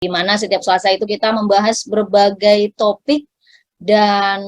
di mana setiap Selasa itu kita membahas berbagai topik dan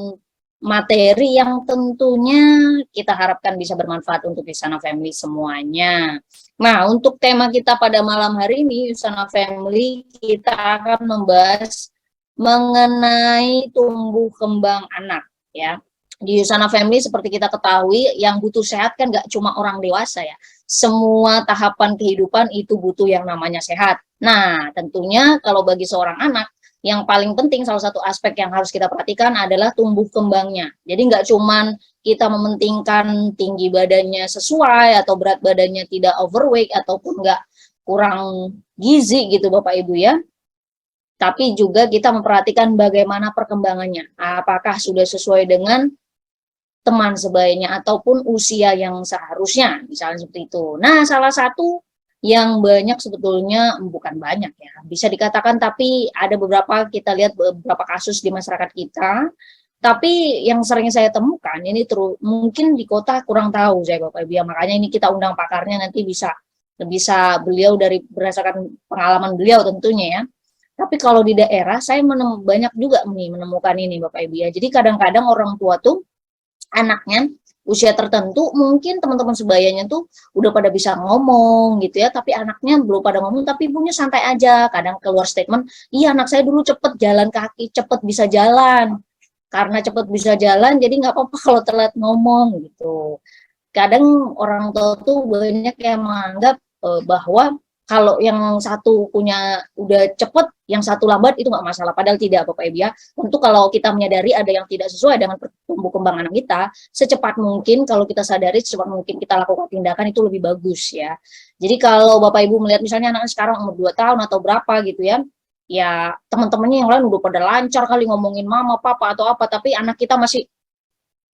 materi yang tentunya kita harapkan bisa bermanfaat untuk Yusana Family semuanya. Nah, untuk tema kita pada malam hari ini, Yusana Family, kita akan membahas mengenai tumbuh kembang anak, ya. Di Yusana Family seperti kita ketahui, yang butuh sehat kan gak cuma orang dewasa ya. Semua tahapan kehidupan itu butuh yang namanya sehat. Nah, tentunya kalau bagi seorang anak, yang paling penting salah satu aspek yang harus kita perhatikan adalah tumbuh kembangnya. Jadi nggak cuman kita mementingkan tinggi badannya sesuai atau berat badannya tidak overweight ataupun nggak kurang gizi gitu Bapak Ibu ya. Tapi juga kita memperhatikan bagaimana perkembangannya. Apakah sudah sesuai dengan teman sebayanya ataupun usia yang seharusnya, misalnya seperti itu. Nah, salah satu yang banyak sebetulnya, bukan banyak ya, bisa dikatakan, tapi ada beberapa, kita lihat beberapa kasus di masyarakat kita, tapi yang sering saya temukan, ini mungkin di kota kurang tahu saya Bapak Ibu, makanya ini kita undang pakarnya, nanti bisa beliau dari berdasarkan pengalaman beliau tentunya ya. Tapi kalau di daerah, saya banyak juga menemukan ini Bapak Ibu ya, jadi kadang-kadang orang tua tuh, anaknya usia tertentu mungkin teman-teman sebayanya tuh udah pada bisa ngomong gitu ya, tapi anaknya belum pada ngomong, tapi ibunya santai aja, kadang keluar statement, iya anak saya dulu cepet jalan kaki, cepet bisa jalan, karena cepet bisa jalan jadi nggak apa-apa kalau telat ngomong gitu. Kadang orang tua tuh banyak yang menganggap bahwa kalau yang satu punya udah cepet, yang satu lambat itu nggak masalah. Padahal tidak, Bapak Ibu ya. Tentu kalau kita menyadari ada yang tidak sesuai dengan tumbuh kembang anak kita, secepat mungkin kalau kita sadari, secepat mungkin kita lakukan tindakan itu lebih bagus ya. Jadi kalau Bapak Ibu melihat misalnya anak sekarang umur 2 tahun atau berapa gitu ya, ya teman-temannya yang lain udah pada lancar kali ngomongin mama, papa atau apa, tapi anak kita masih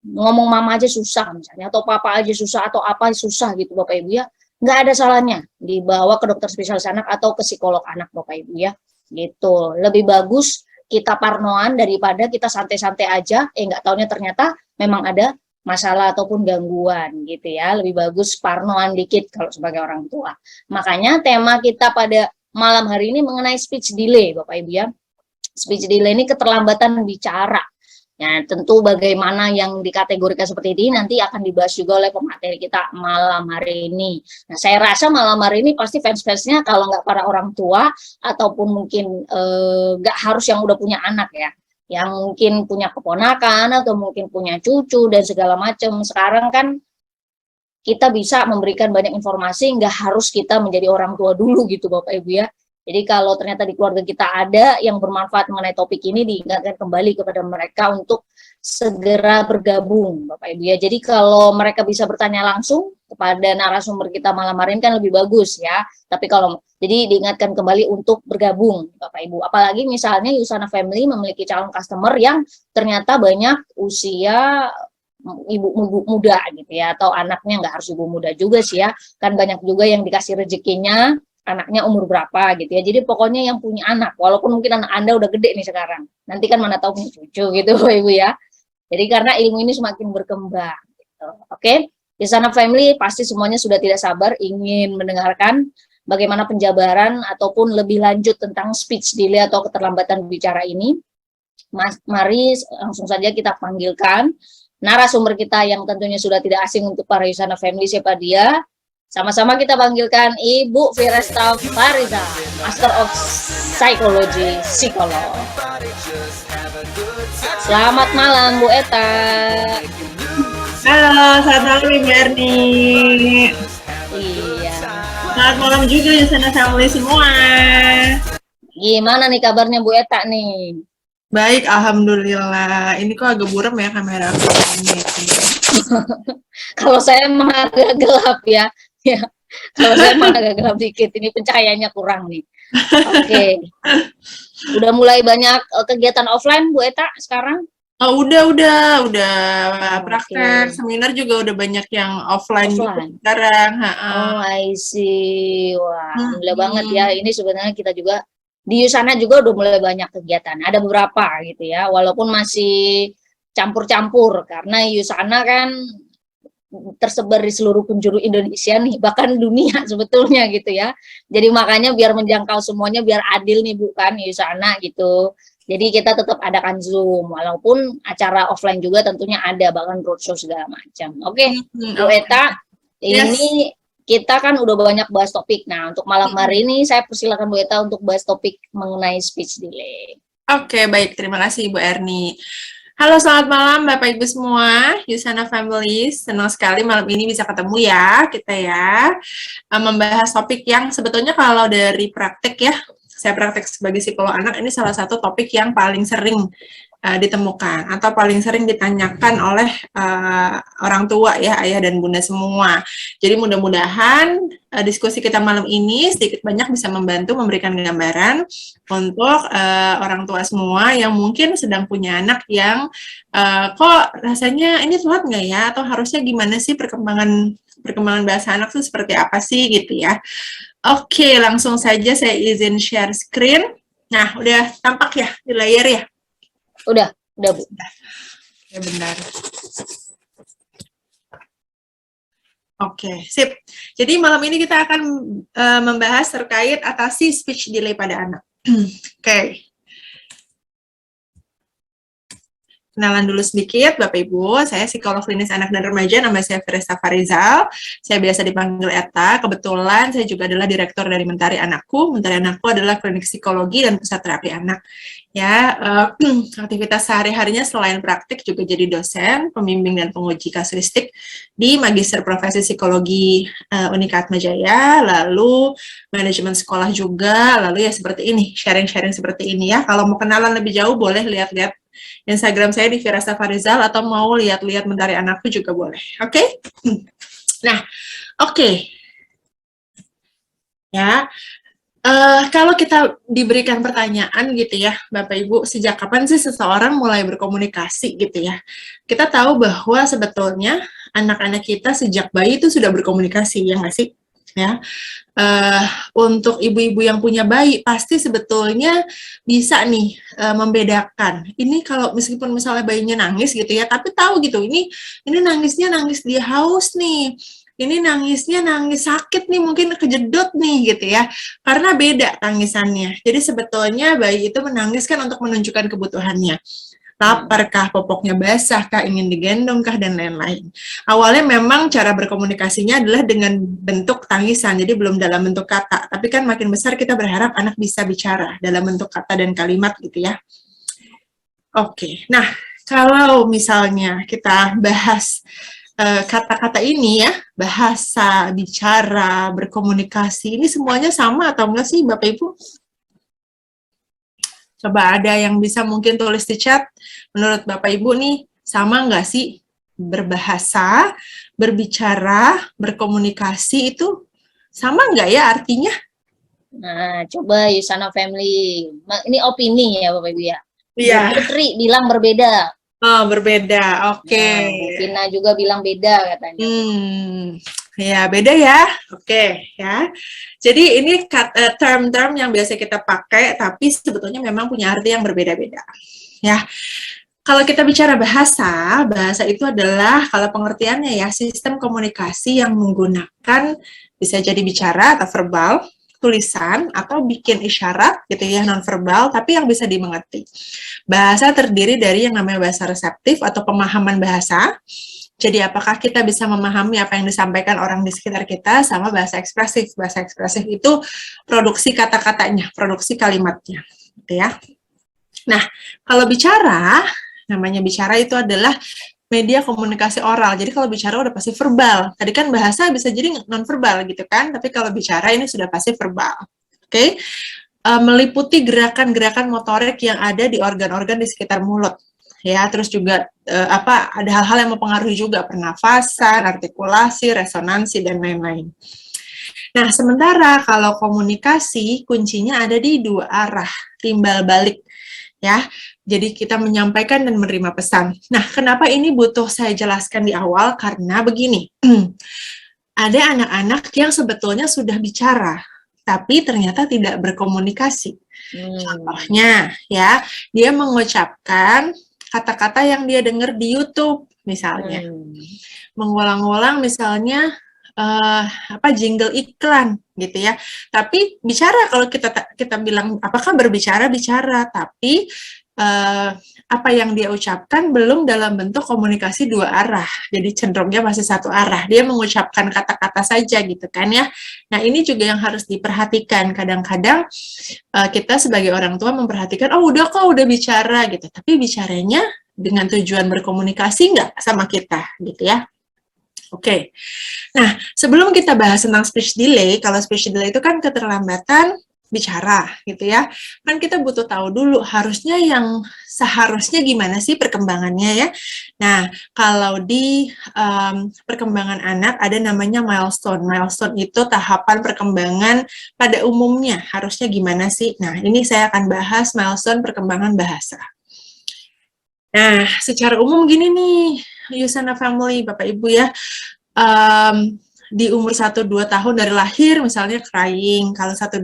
ngomong mama aja susah misalnya, atau papa aja susah, atau apa susah gitu Bapak Ibu ya, nggak ada salahnya dibawa ke dokter spesialis anak atau ke psikolog anak Bapak Ibu ya, gitu. Lebih bagus kita parnoan daripada kita santai-santai aja, nggak taunya ternyata memang ada masalah ataupun gangguan gitu ya. Lebih bagus parnoan dikit kalau sebagai orang tua. Makanya tema kita pada malam hari ini mengenai speech delay Bapak Ibu ya. Speech delay ini keterlambatan bicara. Nah, tentu bagaimana yang dikategorikan seperti ini nanti akan dibahas juga oleh pemateri kita malam hari ini. Nah, saya rasa malam hari ini pasti fans-fansnya kalau nggak para orang tua ataupun mungkin nggak harus yang udah punya anak ya, yang mungkin punya keponakan atau mungkin punya cucu dan segala macam. Sekarang kan kita bisa memberikan banyak informasi, nggak harus kita menjadi orang tua dulu gitu Bapak Ibu ya. Jadi kalau ternyata di keluarga kita ada yang bermanfaat mengenai topik ini, diingatkan kembali kepada mereka untuk segera bergabung Bapak Ibu ya. Jadi kalau mereka bisa bertanya langsung kepada narasumber kita malam hari ini kan lebih bagus ya. Tapi kalau jadi diingatkan kembali untuk bergabung Bapak Ibu. Apalagi misalnya Yusana Family memiliki calon customer yang ternyata banyak usia ibu muda gitu ya, atau anaknya nggak harus ibu muda juga sih ya, kan banyak juga yang dikasih rezekinya anaknya umur berapa gitu ya. Jadi pokoknya yang punya anak, walaupun mungkin anak Anda udah gede nih sekarang, nanti kan mana tahu punya cucu gitu Ibu ya. Jadi karena ilmu ini semakin berkembang gitu. Oke, di sana family pasti semuanya sudah tidak sabar ingin mendengarkan bagaimana penjabaran ataupun lebih lanjut tentang speech delay atau keterlambatan bicara ini. Mari langsung saja kita panggilkan narasumber kita yang tentunya sudah tidak asing untuk para Yusana Family. Siapa dia? Sama-sama kita panggilkan Ibu Firesta Fariza, Master of Psychology, psikolog. Selamat malam Bu Eta. Halo, selamat malam Ibu Erni. Iya. Selamat malam juga Yusana Family semua. Gimana nih kabarnya Bu Eta nih? Baik, alhamdulillah. Ini kok agak buram ya kamera aku ini. Kalau saya emang agak gelap ya. Ya, kalau saya emang agak gelap dikit. Ini pencahayaannya kurang nih. Oke. Udah mulai banyak kegiatan offline Bu Eta sekarang? Oh, udah praktek, seminar juga udah banyak yang offline. Sekarang. Oh, I see. Wah, alhamdulillah banget ya. Ini sebenarnya kita juga di Yusana juga udah mulai banyak kegiatan. Ada beberapa gitu ya, walaupun masih campur-campur karena Yusana kan tersebar di seluruh penjuru Indonesia nih, bahkan dunia sebetulnya gitu ya. Jadi makanya biar menjangkau semuanya, biar adil nih bukan di sana gitu. Jadi kita tetap adakan Zoom, walaupun acara offline juga tentunya ada, bahkan roadshow segala macam. Oke, Bu Eta, ini kita kan udah banyak bahas topik. Nah, untuk malam hari ini saya persilakan Bu Eta untuk bahas topik mengenai speech delay. Oke, baik. Terima kasih Ibu Erni. Halo, selamat malam Bapak Ibu semua, Yusana Family. Senang sekali malam ini bisa ketemu ya, kita ya. Membahas topik yang sebetulnya kalau dari praktek ya, saya praktek sebagai psikolog anak, ini salah satu topik yang paling sering ditemukan atau paling sering ditanyakan oleh orang tua ya, ayah dan bunda semua. Jadi mudah-mudahan diskusi kita malam ini sedikit banyak bisa membantu memberikan gambaran untuk orang tua semua yang mungkin sedang punya anak yang kok rasanya ini telat nggak ya, atau harusnya gimana sih perkembangan bahasa anak itu seperti apa sih gitu ya. Oke, langsung saja saya izin share screen. Nah, udah tampak ya di layar ya? Udah Bu. Ya benar. Oke, sip. Jadi malam ini kita akan membahas terkait atasi speech delay pada anak. Oke. Kenalan dulu sedikit, Bapak Ibu. Saya psikolog klinis anak dan remaja, nama saya Firesta Farizal. Saya biasa dipanggil Eta. Kebetulan saya juga adalah direktur dari Mentari Anakku. Mentari Anakku adalah klinik psikologi dan pusat terapi anak. Ya, aktivitas sehari-harinya selain praktik juga jadi dosen, pembimbing dan penguji kasuistik di Magister Profesi Psikologi Unikat Majaya, lalu manajemen sekolah juga, lalu ya seperti ini, sharing-sharing seperti ini ya. Kalau mau kenalan lebih jauh boleh lihat-lihat Instagram saya di Firesta Farizal, atau mau lihat-lihat Mentari Anakku juga boleh. Oke? Nah, oke. Ya, kalau kita diberikan pertanyaan gitu ya, Bapak Ibu, sejak kapan sih seseorang mulai berkomunikasi gitu ya? Kita tahu bahwa sebetulnya anak-anak kita sejak bayi itu sudah berkomunikasi, ya nggak sih? Ya, untuk ibu-ibu yang punya bayi pasti sebetulnya bisa nih membedakan. Ini kalau meskipun misalnya bayinya nangis gitu ya, tapi tahu gitu ini nangisnya nangis dia haus nih. Ini nangisnya nangis sakit nih, mungkin kejedot nih gitu ya. Karena beda tangisannya. Jadi sebetulnya bayi itu menangis kan untuk menunjukkan kebutuhannya. Laparkah, popoknya basahkah, ingin digendongkah, dan lain-lain. Awalnya memang cara berkomunikasinya adalah dengan bentuk tangisan, jadi belum dalam bentuk kata. Tapi kan makin besar kita berharap anak bisa bicara dalam bentuk kata dan kalimat gitu ya. Oke, nah kalau misalnya kita bahas kata-kata ini ya, bahasa, bicara, berkomunikasi, ini semuanya sama atau enggak sih Bapak Ibu? Coba ada yang bisa mungkin tulis di chat, menurut Bapak Ibu nih, sama nggak sih berbahasa, berbicara, berkomunikasi itu sama nggak ya artinya? Nah, coba Yusana Family. Ini opini ya Bapak Ibu ya. Iya. Bu Putri bilang berbeda. Oh, berbeda. Oke. Nah, Bu Vina juga bilang beda katanya. Ya, beda ya. Oke, ya. Jadi ini term-term yang biasa kita pakai, tapi sebetulnya memang punya arti yang berbeda-beda. Ya. Kalau kita bicara bahasa, bahasa itu adalah, kalau pengertiannya ya, sistem komunikasi yang menggunakan, bisa jadi bicara atau verbal, tulisan, atau bikin isyarat gitu ya, non-verbal, tapi yang bisa dimengerti. Bahasa terdiri dari yang namanya bahasa reseptif atau pemahaman bahasa. Jadi apakah kita bisa memahami apa yang disampaikan orang di sekitar kita, sama bahasa ekspresif. Bahasa ekspresif itu produksi kata-katanya, produksi kalimatnya, gitu ya. Nah, kalau bicara, namanya bicara itu adalah media komunikasi oral. Jadi kalau bicara udah pasti verbal. Tadi kan bahasa bisa jadi non-verbal gitu kan, tapi kalau bicara ini sudah pasti verbal. Oke? Meliputi gerakan-gerakan motorik yang ada di organ-organ di sekitar mulut. Ya, terus juga ada hal-hal yang mempengaruhi juga pernafasan, artikulasi, resonansi, dan lain-lain. Nah, sementara kalau komunikasi kuncinya ada di dua arah, timbal balik. Ya, jadi kita menyampaikan dan menerima pesan. Nah, kenapa ini butuh saya jelaskan di awal? Karena begini, ada anak-anak yang sebetulnya sudah bicara, tapi ternyata tidak berkomunikasi. Contohnya, ya, dia mengucapkan kata-kata yang dia dengar di YouTube, misalnya. Mengulang-ulang misalnya jingle iklan gitu ya. Tapi bicara, kalau kita bilang apakah berbicara, tapi apa yang dia ucapkan belum dalam bentuk komunikasi dua arah. Jadi cenderungnya masih satu arah. Dia mengucapkan kata-kata saja gitu kan ya. Nah, ini juga yang harus diperhatikan. Kadang-kadang kita sebagai orang tua memperhatikan, oh udah kok udah bicara gitu. Tapi bicaranya dengan tujuan berkomunikasi nggak sama kita gitu ya. Oke. Nah, sebelum kita bahas tentang speech delay, kalau speech delay itu kan keterlambatan bicara gitu ya. Kan kita butuh tahu dulu seharusnya gimana sih perkembangannya ya. Nah, kalau di perkembangan anak ada namanya milestone. Milestone itu tahapan perkembangan pada umumnya. Harusnya gimana sih? Nah, ini saya akan bahas milestone perkembangan bahasa. Nah, secara umum gini nih, Yusana Family, Bapak Ibu ya, di umur 1-2 tahun dari lahir misalnya crying, kalau 1-2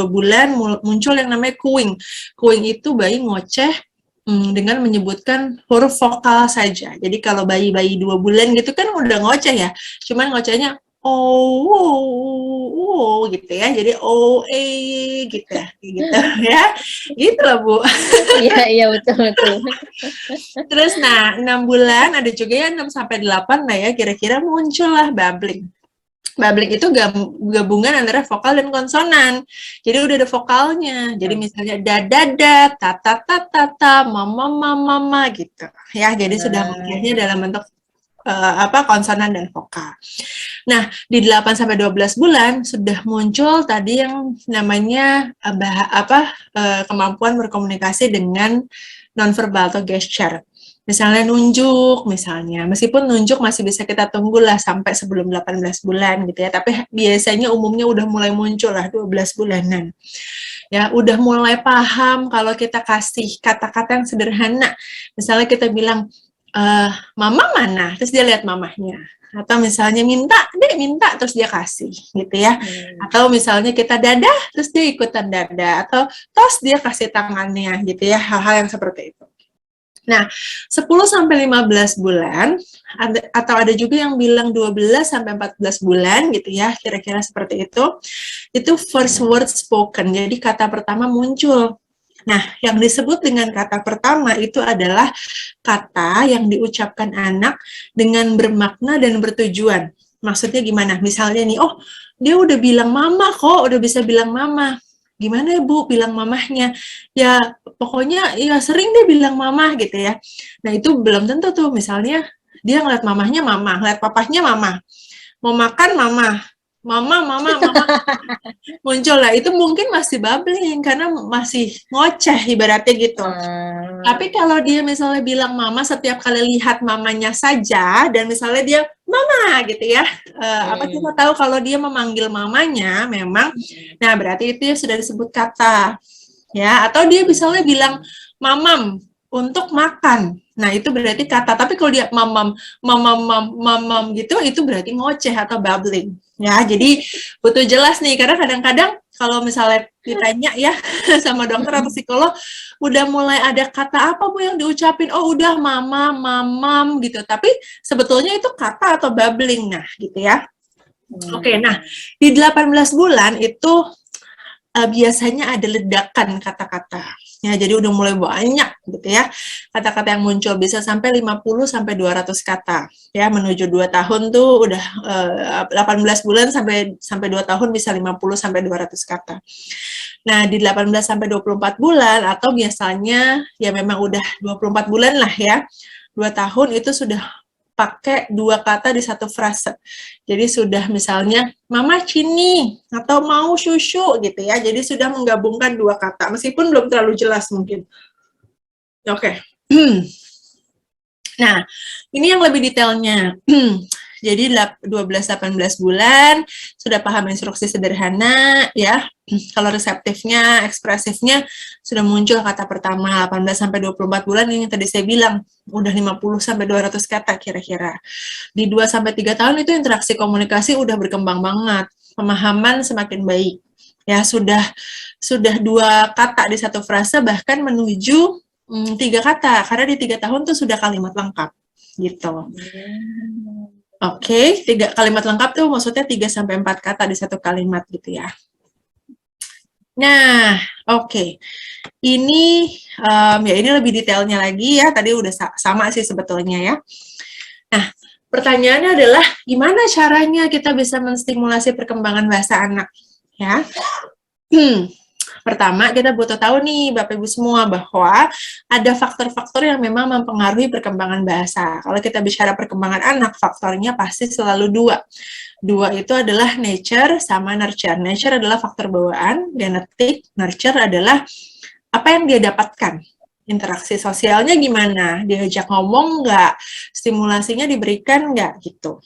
bulan muncul yang namanya cooing. Cooing itu bayi ngoceh dengan menyebutkan huruf vokal saja. Jadi kalau bayi-bayi 2 bulan gitu kan udah ngoceh ya, cuman ngocehnya gitu ya, jadi gitu ya, gitu lah Bu. Iya betul. Terus nah 6 bulan ada juga ya 6-8 lah ya, kira-kira muncullah babbling. Babbling itu gabungan antara vokal dan konsonan. Jadi udah ada vokalnya. Jadi misalnya da, ta, mama gitu. Ya, jadi sudah ngocehnya dalam bentuk konsonan dan vokal. Nah, di 8-12 bulan sudah muncul tadi yang namanya kemampuan berkomunikasi dengan nonverbal atau gesture. Misalnya nunjuk, meskipun nunjuk masih bisa kita tunggulah sampai sebelum 18 bulan gitu ya, tapi biasanya umumnya udah mulai muncul lah 12 bulanan. Ya, udah mulai paham kalau kita kasih kata-kata yang sederhana. Misalnya kita bilang, mama mana? Terus dia lihat mamahnya. Atau misalnya minta, terus dia kasih, gitu ya. Atau misalnya kita dadah, terus dia ikutan dadah. Atau tos dia kasih tangannya, gitu ya. Hal-hal yang seperti itu. Nah, 10-15 bulan, atau ada juga yang bilang 12-14 bulan, gitu ya, kira-kira seperti itu first word spoken, jadi kata pertama muncul. Nah, yang disebut dengan kata pertama itu adalah kata yang diucapkan anak dengan bermakna dan bertujuan. Maksudnya gimana? Misalnya nih, oh dia udah bilang mama kok, udah bisa bilang mama. Gimana ya Bu bilang mamahnya? Ya pokoknya ya sering dia bilang mama gitu ya. Nah itu belum tentu tuh, misalnya dia ngeliat mamahnya mama, ngeliat papahnya mama. Mau makan mama. Mama, muncul lah, itu mungkin masih babbling karena masih ngoceh ibaratnya gitu. Tapi kalau dia misalnya bilang mama setiap kali lihat mamanya saja, dan misalnya dia mama gitu ya, kita tahu kalau dia memanggil mamanya memang, nah berarti itu sudah disebut kata ya. Atau dia misalnya bilang mamam untuk makan, nah itu berarti kata. Tapi kalau dia mamam gitu, itu berarti ngoceh atau babbling ya. Jadi butuh jelas nih, karena kadang-kadang kalau misalnya ditanya ya sama dokter atau psikolog, udah mulai ada kata apa Bu yang diucapin, oh udah mama, mamam gitu, tapi sebetulnya itu kata atau babbling, nah gitu ya. Oke, nah di 18 bulan itu biasanya ada ledakan kata-kata. Ya, jadi udah mulai banyak gitu ya. Kata-kata yang muncul bisa sampai 50-200 kata. Ya, menuju 2 tahun tuh udah 18 bulan sampai 2 tahun bisa 50-200 kata. Nah, di 18-24 bulan atau biasanya ya memang udah 24 bulan lah ya. 2 tahun itu sudah pakai 2 kata di satu frase. Jadi sudah misalnya mama cini atau mau susu gitu ya. Jadi sudah menggabungkan 2 kata meskipun belum terlalu jelas mungkin. Oke. Nah, ini yang lebih detailnya. Jadi 12-18 bulan sudah paham instruksi sederhana ya. Kalau reseptifnya, ekspresifnya sudah muncul kata pertama. 18-24 bulan ini tadi saya bilang udah 50-200 kata kira-kira. Di 2-3 tahun itu interaksi komunikasi udah berkembang banget. Pemahaman semakin baik. Ya, sudah 2 kata di satu frase, bahkan menuju 3 kata, karena di 3 tahun tuh sudah kalimat lengkap. gitu. Oke, 3 kalimat lengkap tuh maksudnya 3-4 kata di satu kalimat gitu ya. Nah, oke. Ini ya ini lebih detailnya lagi ya. Tadi udah sama sih sebetulnya ya. Nah, pertanyaannya adalah gimana caranya kita bisa menstimulasi perkembangan bahasa anak ya? Pertama, kita butuh tahu nih Bapak Ibu semua bahwa ada faktor-faktor yang memang mempengaruhi perkembangan bahasa. Kalau kita bicara perkembangan anak, faktornya pasti selalu dua. Dua itu adalah nature sama nurture. Nature adalah faktor bawaan, genetik. Nurture adalah apa yang dia dapatkan. Interaksi sosialnya gimana? Diajak ngomong nggak? Stimulasinya diberikan nggak? Gitu.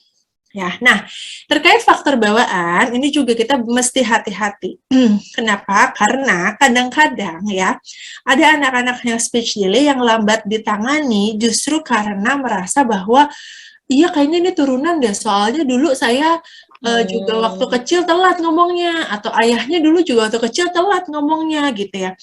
Ya, nah, terkait faktor bawaan, ini juga kita mesti hati-hati. Kenapa? Karena kadang-kadang ya, ada anak-anak yang speech delay yang lambat ditangani justru karena merasa bahwa, iya kayaknya ini turunan deh, soalnya dulu saya juga waktu kecil telat ngomongnya, atau ayahnya dulu juga waktu kecil telat ngomongnya gitu ya.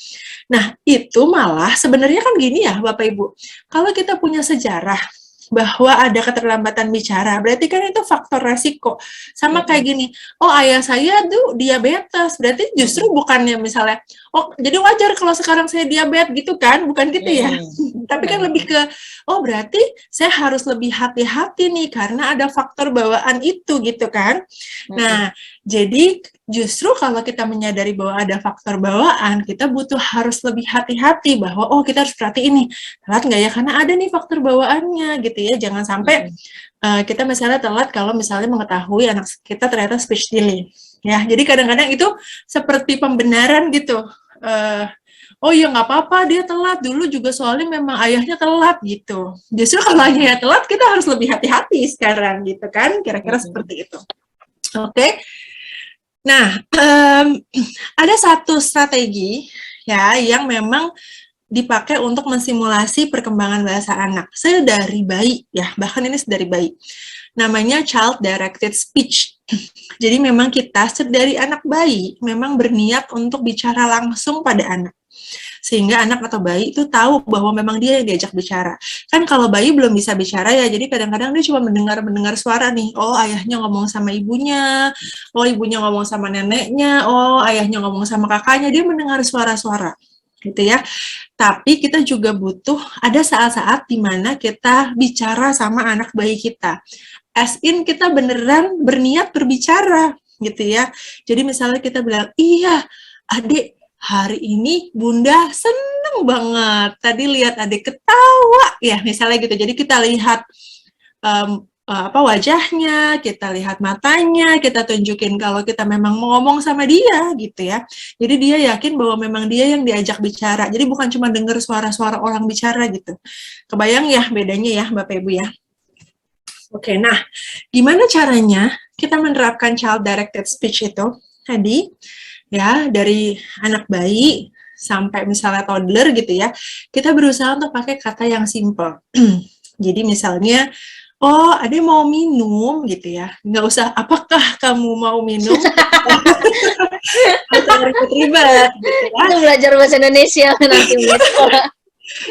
Nah, itu malah sebenarnya kan gini ya Bapak Ibu, kalau kita punya sejarah, bahwa ada keterlambatan bicara, berarti kan itu faktor resiko. Sama kayak gini, oh ayah saya tuh diabetes, berarti justru bukannya misalnya, oh jadi wajar kalau sekarang saya diabetes gitu kan, bukan gitu ya. Tapi kan lebih ke, oh berarti saya harus lebih hati-hati nih, karena ada faktor bawaan itu gitu kan. Nah, jadi justru kalau kita menyadari bahwa ada faktor bawaan, kita butuh harus lebih hati-hati bahwa, oh kita harus perhatiin nih, telat nggak ya, karena ada nih faktor bawaannya gitu ya, jangan sampai kita misalnya telat kalau misalnya mengetahui anak kita ternyata speech delay. Ya, jadi kadang-kadang itu seperti pembenaran gitu, oh iya nggak apa-apa dia telat, dulu juga soalnya memang ayahnya telat gitu. Justru kalau ayahnya telat, kita harus lebih hati-hati sekarang gitu kan, kira-kira seperti itu. Oke. Nah, ada satu strategi ya yang memang dipakai untuk mensimulasi perkembangan bahasa anak sedari bayi ya, bahkan ini sedari bayi. Namanya child directed speech. Jadi memang kita sedari anak bayi memang berniat untuk bicara langsung pada anak. Sehingga anak atau bayi itu tahu bahwa memang dia yang diajak bicara. Kan kalau bayi belum bisa bicara ya, jadi kadang-kadang dia cuma mendengar suara nih. Oh, ayahnya ngomong sama ibunya, oh ibunya ngomong sama neneknya, oh ayahnya ngomong sama kakaknya, dia mendengar suara-suara. Gitu ya. Tapi kita juga butuh ada saat-saat di mana kita bicara sama anak bayi kita. As in kita beneran berniat berbicara gitu ya. Jadi misalnya kita bilang, "Iya, Adik, hari ini Bunda seneng banget. Tadi lihat adik ketawa." Ya, misalnya gitu. Jadi kita lihat wajahnya, kita lihat matanya, kita tunjukin kalau kita memang mau ngomong sama dia gitu ya. Jadi dia yakin bahwa memang dia yang diajak bicara. Jadi bukan cuma dengar suara-suara orang bicara gitu. Kebayang ya bedanya ya Bapak Ibu ya. Oke, nah gimana caranya kita menerapkan child directed speech itu tadi ya, dari anak bayi sampai misalnya toddler gitu ya, kita berusaha untuk pakai kata yang simple. Jadi misalnya, oh Ade mau minum gitu ya, nggak usah apakah kamu mau minum, nggak usah ribet-ribet gitu ya. Itu belajar bahasa Indonesia nanti di sekolah.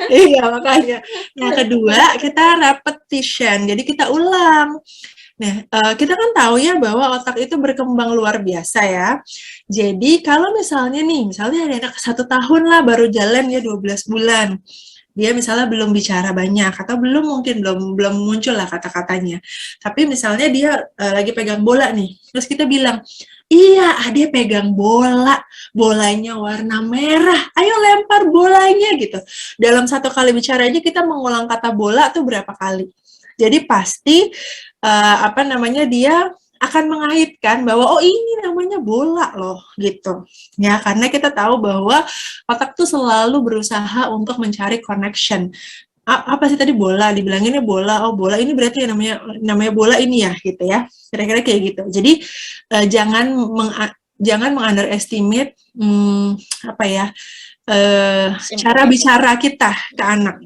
Iya makanya. Yang kedua kita repetition, jadi kita ulang. Nah, kita kan tahu ya bahwa otak itu berkembang luar biasa ya. Jadi kalau misalnya nih, misalnya ada anak 1 tahun lah baru jalan ya 12 bulan. Dia misalnya belum bicara banyak atau belum muncul lah kata-katanya. Tapi misalnya dia lagi pegang bola nih. Terus kita bilang, "Iya, Ade pegang bola. Bolanya warna merah. Ayo lempar bolanya," gitu. Dalam 1 kali bicara aja kita mengulang kata bola tuh berapa kali. Jadi pasti dia akan mengaitkan bahwa oh ini namanya bola loh gitu ya, karena kita tahu bahwa otak tuh selalu berusaha untuk mencari connection. Apa sih tadi bola, dibilanginnya bola, oh bola ini berarti namanya bola ini ya gitu ya, kira-kira kayak gitu. Jadi jangan mengunderestimate cara bicara kita ke anak.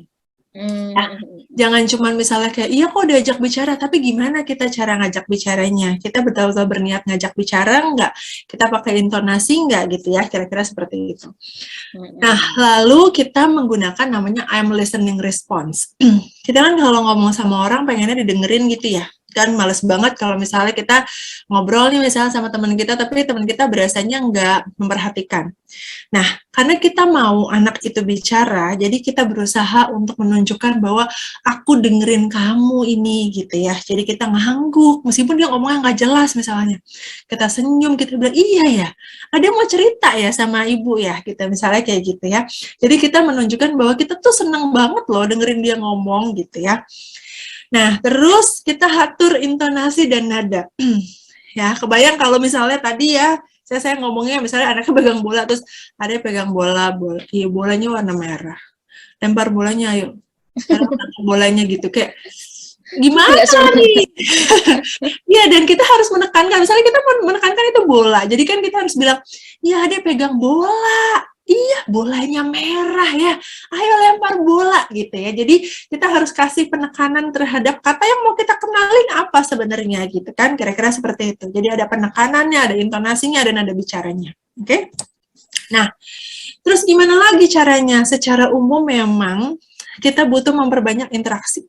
Jangan cuma misalnya kayak, iya kok diajak bicara, tapi gimana kita cara ngajak bicaranya? Kita betul-betul berniat ngajak bicara nggak? Kita pakai intonasi nggak gitu ya, kira-kira seperti itu. Nah, lalu kita menggunakan namanya I'm listening response. Kita kan kalau ngomong sama orang pengennya didengerin gitu ya. Kan males banget kalau misalnya kita ngobrol nih misalnya sama teman kita, tapi teman kita berasanya nggak memperhatikan. Nah, karena kita mau anak itu bicara, jadi kita berusaha untuk menunjukkan bahwa aku dengerin kamu ini gitu ya. Jadi kita ngangguk, meskipun dia ngomongnya nggak jelas misalnya. Kita senyum, kita bilang, iya ya, ada yang mau cerita ya sama ibu ya, kita misalnya kayak gitu ya. Jadi kita menunjukkan bahwa kita tuh senang banget loh dengerin dia ngomong gitu ya. Nah, terus kita atur intonasi dan nada. Ya, kebayang kalau misalnya tadi ya, saya ngomongnya misalnya anaknya pegang bola, terus ada yang pegang bola, iya bolanya warna merah. Lempar bolanya, ayo. Sekarang bolanya gitu, kayak gimana nih? Iya, dan kita harus menekankan, misalnya kita menekankan itu bola, jadi kan kita harus bilang, iya dia pegang bola, iya bolanya merah ya, ayo lempar bola gitu ya. Jadi kita harus kasih penekanan terhadap kata yang mau kita kenalin apa sebenarnya gitu kan, kira-kira seperti itu. Jadi ada penekanannya, ada intonasinya, ada nada bicaranya. Oke? Nah, terus gimana lagi caranya? Secara umum memang kita butuh memperbanyak interaksi.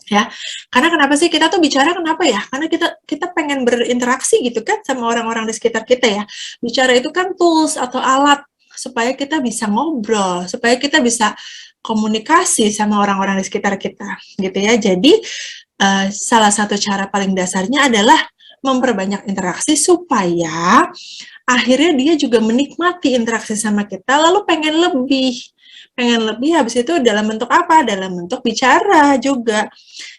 Ya, karena kenapa sih kita tuh bicara, kenapa ya? Karena kita pengen berinteraksi gitu kan sama orang-orang di sekitar kita ya. Bicara itu kan tools atau alat supaya kita bisa ngobrol, supaya kita bisa komunikasi sama orang-orang di sekitar kita gitu ya. Jadi salah satu cara paling dasarnya adalah memperbanyak interaksi supaya akhirnya dia juga menikmati interaksi sama kita, lalu pengen lebih, habis itu dalam bentuk apa? Dalam bentuk bicara juga.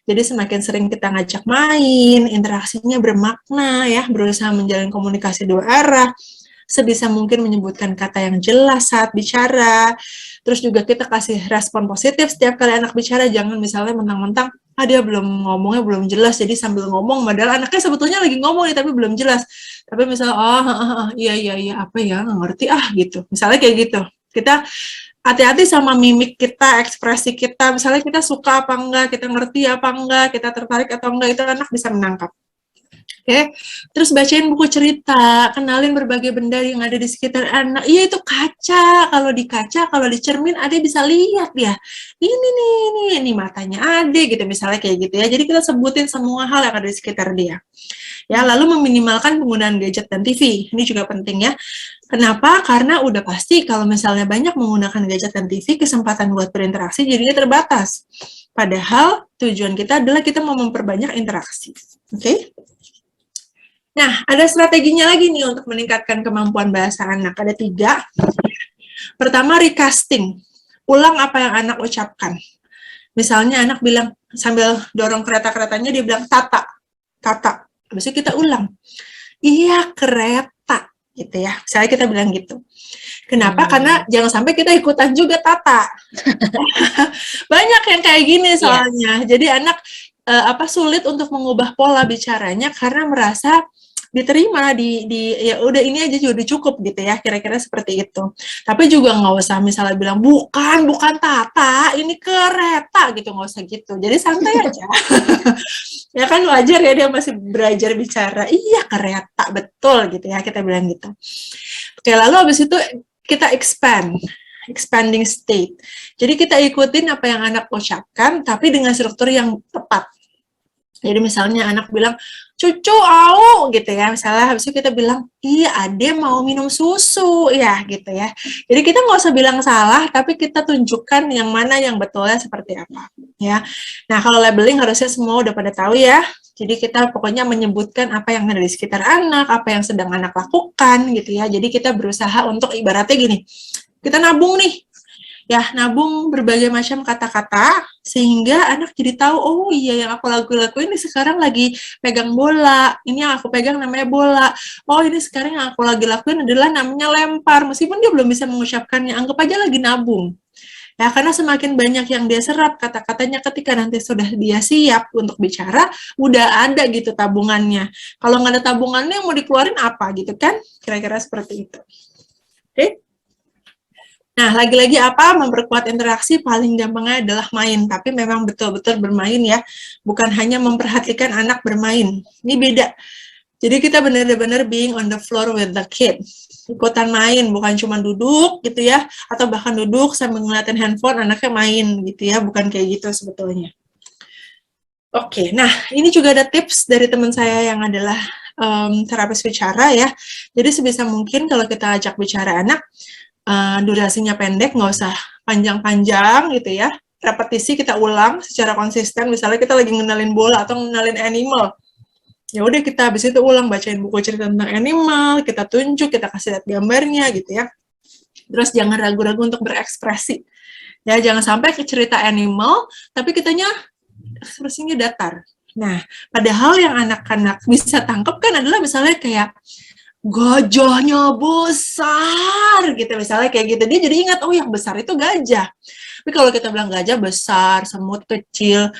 Jadi semakin sering kita ngajak main, interaksinya bermakna ya, berusaha menjalin komunikasi dua arah, sebisa mungkin menyebutkan kata yang jelas saat bicara, terus juga kita kasih respon positif setiap kali anak bicara, jangan misalnya mentang-mentang, dia ngomongnya belum jelas, jadi sambil ngomong, padahal anaknya sebetulnya lagi ngomong nih, tapi belum jelas. Tapi misalnya, iya, apa ya, nggak ngerti gitu. Misalnya kayak gitu. Kita hati-hati sama mimik kita, ekspresi kita, misalnya kita suka apa enggak, kita ngerti apa enggak, kita tertarik atau enggak, itu anak bisa menangkap. Oke, terus bacain buku cerita, kenalin berbagai benda yang ada di sekitar anak. Iya, itu kaca. Kalau di kaca, kalau di cermin, Ade bisa lihat ya. Ini matanya Ade gitu, misalnya kayak gitu ya. Jadi kita sebutin semua hal yang ada di sekitar dia. Ya, lalu meminimalkan penggunaan gadget dan TV. Ini juga penting ya. Kenapa? Karena udah pasti kalau misalnya banyak menggunakan gadget dan TV, kesempatan buat berinteraksi jadinya terbatas. Padahal tujuan kita adalah kita mau memperbanyak interaksi. Oke? Nah, ada strateginya lagi nih untuk meningkatkan kemampuan bahasa anak. Ada 3. Pertama, recasting. Ulang apa yang anak ucapkan. Misalnya anak bilang, sambil dorong kereta-keretanya, dia bilang, tata. Habis itu kita ulang. Iya, kereta. Gitu ya. Misalnya kita bilang gitu. Kenapa? Karena jangan sampai kita ikutan juga tata. Banyak yang kayak gini soalnya. Jadi anak sulit untuk mengubah pola bicaranya karena merasa diterima ya udah ini aja udah cukup gitu ya, kira-kira seperti itu. Tapi juga nggak usah misalnya bilang bukan tata, ini kereta gitu, nggak usah gitu. Jadi santai aja. Ya kan wajar ya, dia masih belajar bicara. Iya kereta, betul gitu ya, kita bilang gitu. Oke, lalu habis itu kita expanding state. Jadi kita ikutin apa yang anak ucapkan, tapi dengan struktur yang tepat. Jadi misalnya anak bilang, cucu au gitu ya, misalnya habis itu kita bilang, iya Ade mau minum susu ya gitu ya. Jadi kita nggak usah bilang salah, tapi kita tunjukkan yang mana yang betulnya seperti apa ya. Nah kalau labeling harusnya semua udah pada tahu ya. Jadi kita pokoknya menyebutkan apa yang ada di sekitar anak, apa yang sedang anak lakukan gitu ya. Jadi kita berusaha untuk ibaratnya gini, kita nabung nih. Ya, nabung berbagai macam kata-kata sehingga anak jadi tahu, oh iya yang aku lakuin ini sekarang lagi pegang bola, ini yang aku pegang namanya bola, oh ini sekarang yang aku lagi lakuin adalah namanya lempar, meskipun dia belum bisa mengucapkannya, anggap aja lagi nabung. Ya, karena semakin banyak yang dia serap kata-katanya, ketika nanti sudah dia siap untuk bicara, udah ada gitu tabungannya. Kalau nggak ada tabungannya, mau dikeluarin apa gitu kan? Kira-kira seperti itu. Oke? Nah, lagi-lagi apa? Memperkuat interaksi paling gampangnya adalah main, tapi memang betul-betul bermain ya, bukan hanya memperhatikan anak bermain. Ini beda. Jadi kita benar-benar being on the floor with the kid. Ikutan main, bukan cuma duduk gitu ya, atau bahkan duduk sambil ngeliatin handphone, anaknya main gitu ya, bukan kayak gitu sebetulnya. Oke, nah ini juga ada tips dari teman saya yang adalah terapis bicara ya. Jadi sebisa mungkin kalau kita ajak bicara anak, durasinya pendek, nggak usah panjang-panjang gitu ya. Repetisi kita ulang secara konsisten, misalnya kita lagi ngenalin bola atau ngenalin animal. Ya udah kita habis itu ulang, bacain buku cerita tentang animal, kita tunjuk, kita kasih lihat gambarnya gitu ya. Terus jangan ragu-ragu untuk berekspresi. Ya, jangan sampai ke cerita animal, tapi kitanya ekspresinya datar. Nah, padahal yang anak-anak bisa tangkap kan adalah misalnya kayak gajahnya besar gitu, misalnya kayak gitu, dia jadi ingat, oh yang besar itu gajah. Tapi kalau kita bilang gajah besar, semut kecil,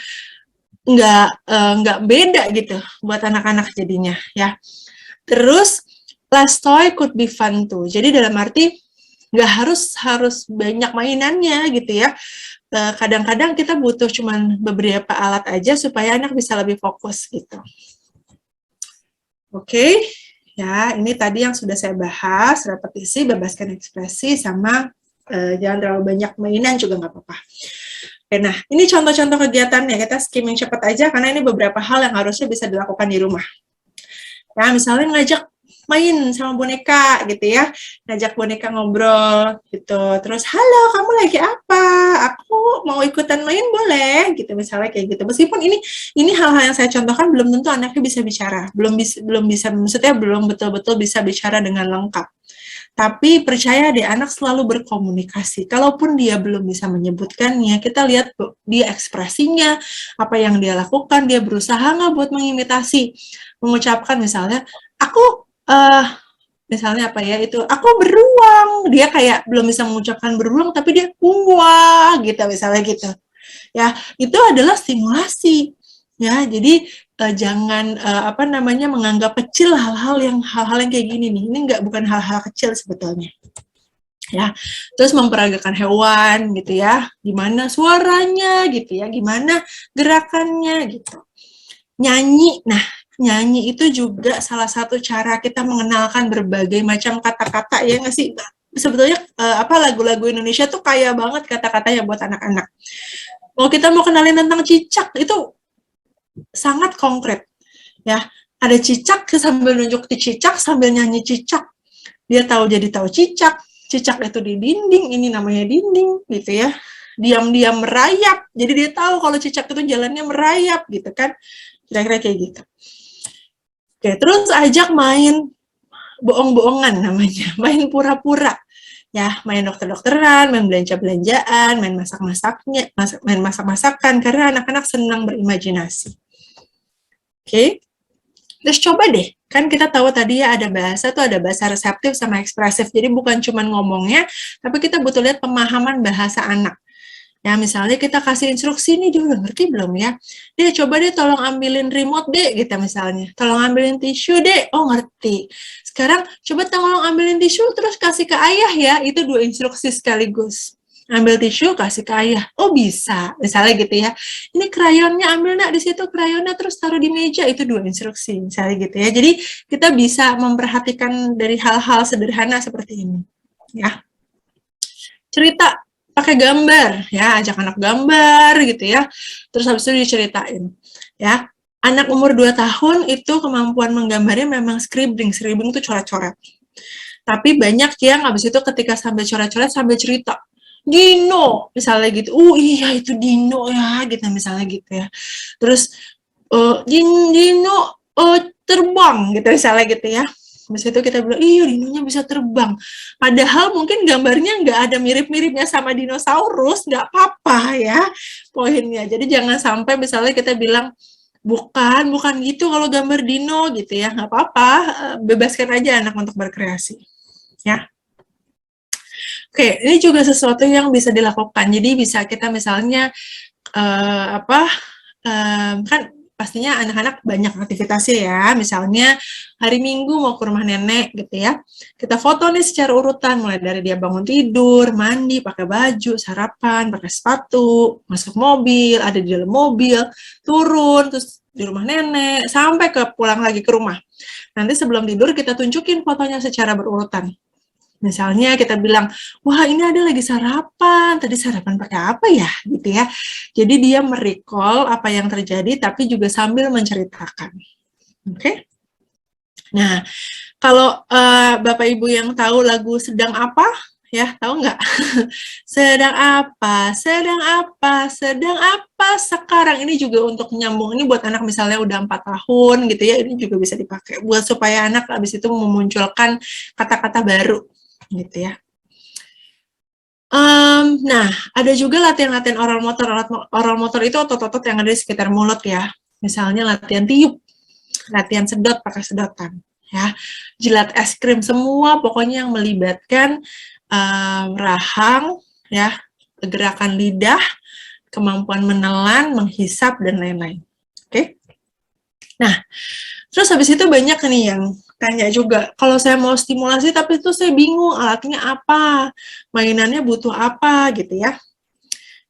nggak beda gitu buat anak-anak jadinya ya. Terus last toy could be fun tuh, jadi dalam arti nggak harus banyak mainannya gitu ya. Kadang-kadang kita butuh cuman beberapa alat aja supaya anak bisa lebih fokus gitu. Oke, ya ini tadi yang sudah saya bahas, repetisi, bebaskan ekspresi, sama jangan terlalu banyak mainan juga nggak apa-apa. Oke, nah ini contoh-contoh kegiatannya, kita skimming cepat aja karena ini beberapa hal yang harusnya bisa dilakukan di rumah. Ya, misalnya ngajak main sama boneka gitu ya, ngajak boneka ngobrol gitu, terus halo kamu lagi apa, aku mau ikutan main boleh gitu, misalnya kayak gitu. Meskipun ini hal-hal yang saya contohkan belum tentu anaknya bisa bicara, belum bisa maksudnya belum betul-betul bisa bicara dengan lengkap, tapi percaya deh anak selalu berkomunikasi. Kalaupun dia belum bisa menyebutkannya, kita lihat dia ekspresinya, apa yang dia lakukan, dia berusaha nggak buat mengimitasi, mengucapkan misalnya aku misalnya apa ya itu, aku beruang, dia kayak belum bisa mengucapkan beruang tapi dia wah gitu misalnya gitu ya, itu adalah stimulasi ya. Jadi jangan apa namanya menganggap kecil hal-hal yang kayak gini nih, ini bukan hal-hal kecil sebetulnya ya. Terus memperagakan hewan gitu ya, gimana suaranya gitu ya, gimana gerakannya gitu. Nyanyi, nah nyanyi itu juga salah satu cara kita mengenalkan berbagai macam kata-kata ya nggak sih? Sebetulnya apa lagu-lagu Indonesia tuh kaya banget kata-katanya buat anak-anak. Kalau kita mau kenalin tentang cicak itu sangat konkret ya. Ada cicak, sambil nunjuk di cicak sambil nyanyi cicak. Dia jadi tahu cicak. Cicak itu di dinding, ini namanya dinding gitu ya. Diam-diam merayap. Jadi dia tahu kalau cicak itu jalannya merayap gitu kan. Kira-kira kayak gitu. Oke, terus ajak main bohong-bohongan namanya, main pura-pura. Ya, main dokter-dokteran, main belanja-belanjaan, main main masak-masakan, karena anak-anak senang berimajinasi. Oke, terus coba deh, kan kita tahu tadi ya ada bahasa reseptif sama ekspresif, jadi bukan cuma ngomongnya, tapi kita butuh lihat pemahaman bahasa anak. Ya, misalnya kita kasih instruksi nih, dia udah ngerti belum ya? Dia coba deh tolong ambilin remote deh, gitu misalnya. Tolong ambilin tisu deh, oh ngerti. Sekarang coba tolong ambilin tisu, terus kasih ke ayah ya, itu 2 instruksi sekaligus. Ambil tisu, kasih ke ayah, oh bisa, misalnya gitu ya. Ini krayonnya ambil nak di situ, krayonnya terus taruh di meja, itu 2 instruksi, misalnya gitu ya. Jadi kita bisa memperhatikan dari hal-hal sederhana seperti ini. Ya, cerita pakai gambar ya, ajak anak gambar gitu ya, terus habis itu diceritain ya. Anak umur 2 tahun itu kemampuan menggambarnya memang scribbling itu coret-coret, tapi banyak yang habis itu ketika sambil coret-coret sambil cerita Dino misalnya gitu, iya itu Dino ya gitu misalnya gitu ya. Terus Dino terbang gitu misalnya gitu ya. Habis itu kita bilang, iya dinonya bisa terbang. Padahal mungkin gambarnya nggak ada mirip-miripnya sama dinosaurus, nggak apa-apa ya poinnya. Jadi jangan sampai misalnya kita bilang, bukan gitu kalau gambar dino gitu ya, nggak apa-apa, bebaskan aja anak untuk berkreasi. Ya. Oke, ini juga sesuatu yang bisa dilakukan. Jadi bisa kita misalnya, kan pas pastinya anak-anak banyak aktivitasnya ya. Misalnya hari Minggu mau ke rumah nenek gitu ya. Kita foto nih secara urutan, mulai dari dia bangun tidur, mandi, pakai baju, sarapan, pakai sepatu, masuk mobil, ada di dalam mobil, turun, terus di rumah nenek, sampai pulang lagi ke rumah. Nanti sebelum tidur kita tunjukin fotonya secara berurutan. Misalnya kita bilang, wah ini ada lagi sarapan, tadi sarapan pakai apa ya, gitu ya. Jadi dia merecall apa yang terjadi, tapi juga sambil menceritakan. Oke? Nah, kalau Bapak Ibu yang tahu lagu Sedang Apa, ya tahu nggak? Sedang apa, sedang apa, sedang apa sekarang. Ini juga untuk nyambung, ini buat anak misalnya udah 4 tahun gitu ya, ini juga bisa dipakai buat supaya anak habis itu memunculkan kata-kata baru gitu ya. Nah, ada juga latihan-latihan oral motor. Oral motor itu otot-otot yang ada di sekitar mulut ya. Misalnya latihan tiup, latihan sedot pakai sedotan, ya. Jilat es krim, semua pokoknya yang melibatkan rahang, ya, gerakan lidah, kemampuan menelan, menghisap dan lain-lain. Oke? Nah, terus habis itu banyak nih yang tanya juga, kalau saya mau stimulasi tapi itu saya bingung alatnya apa, mainannya butuh apa gitu ya.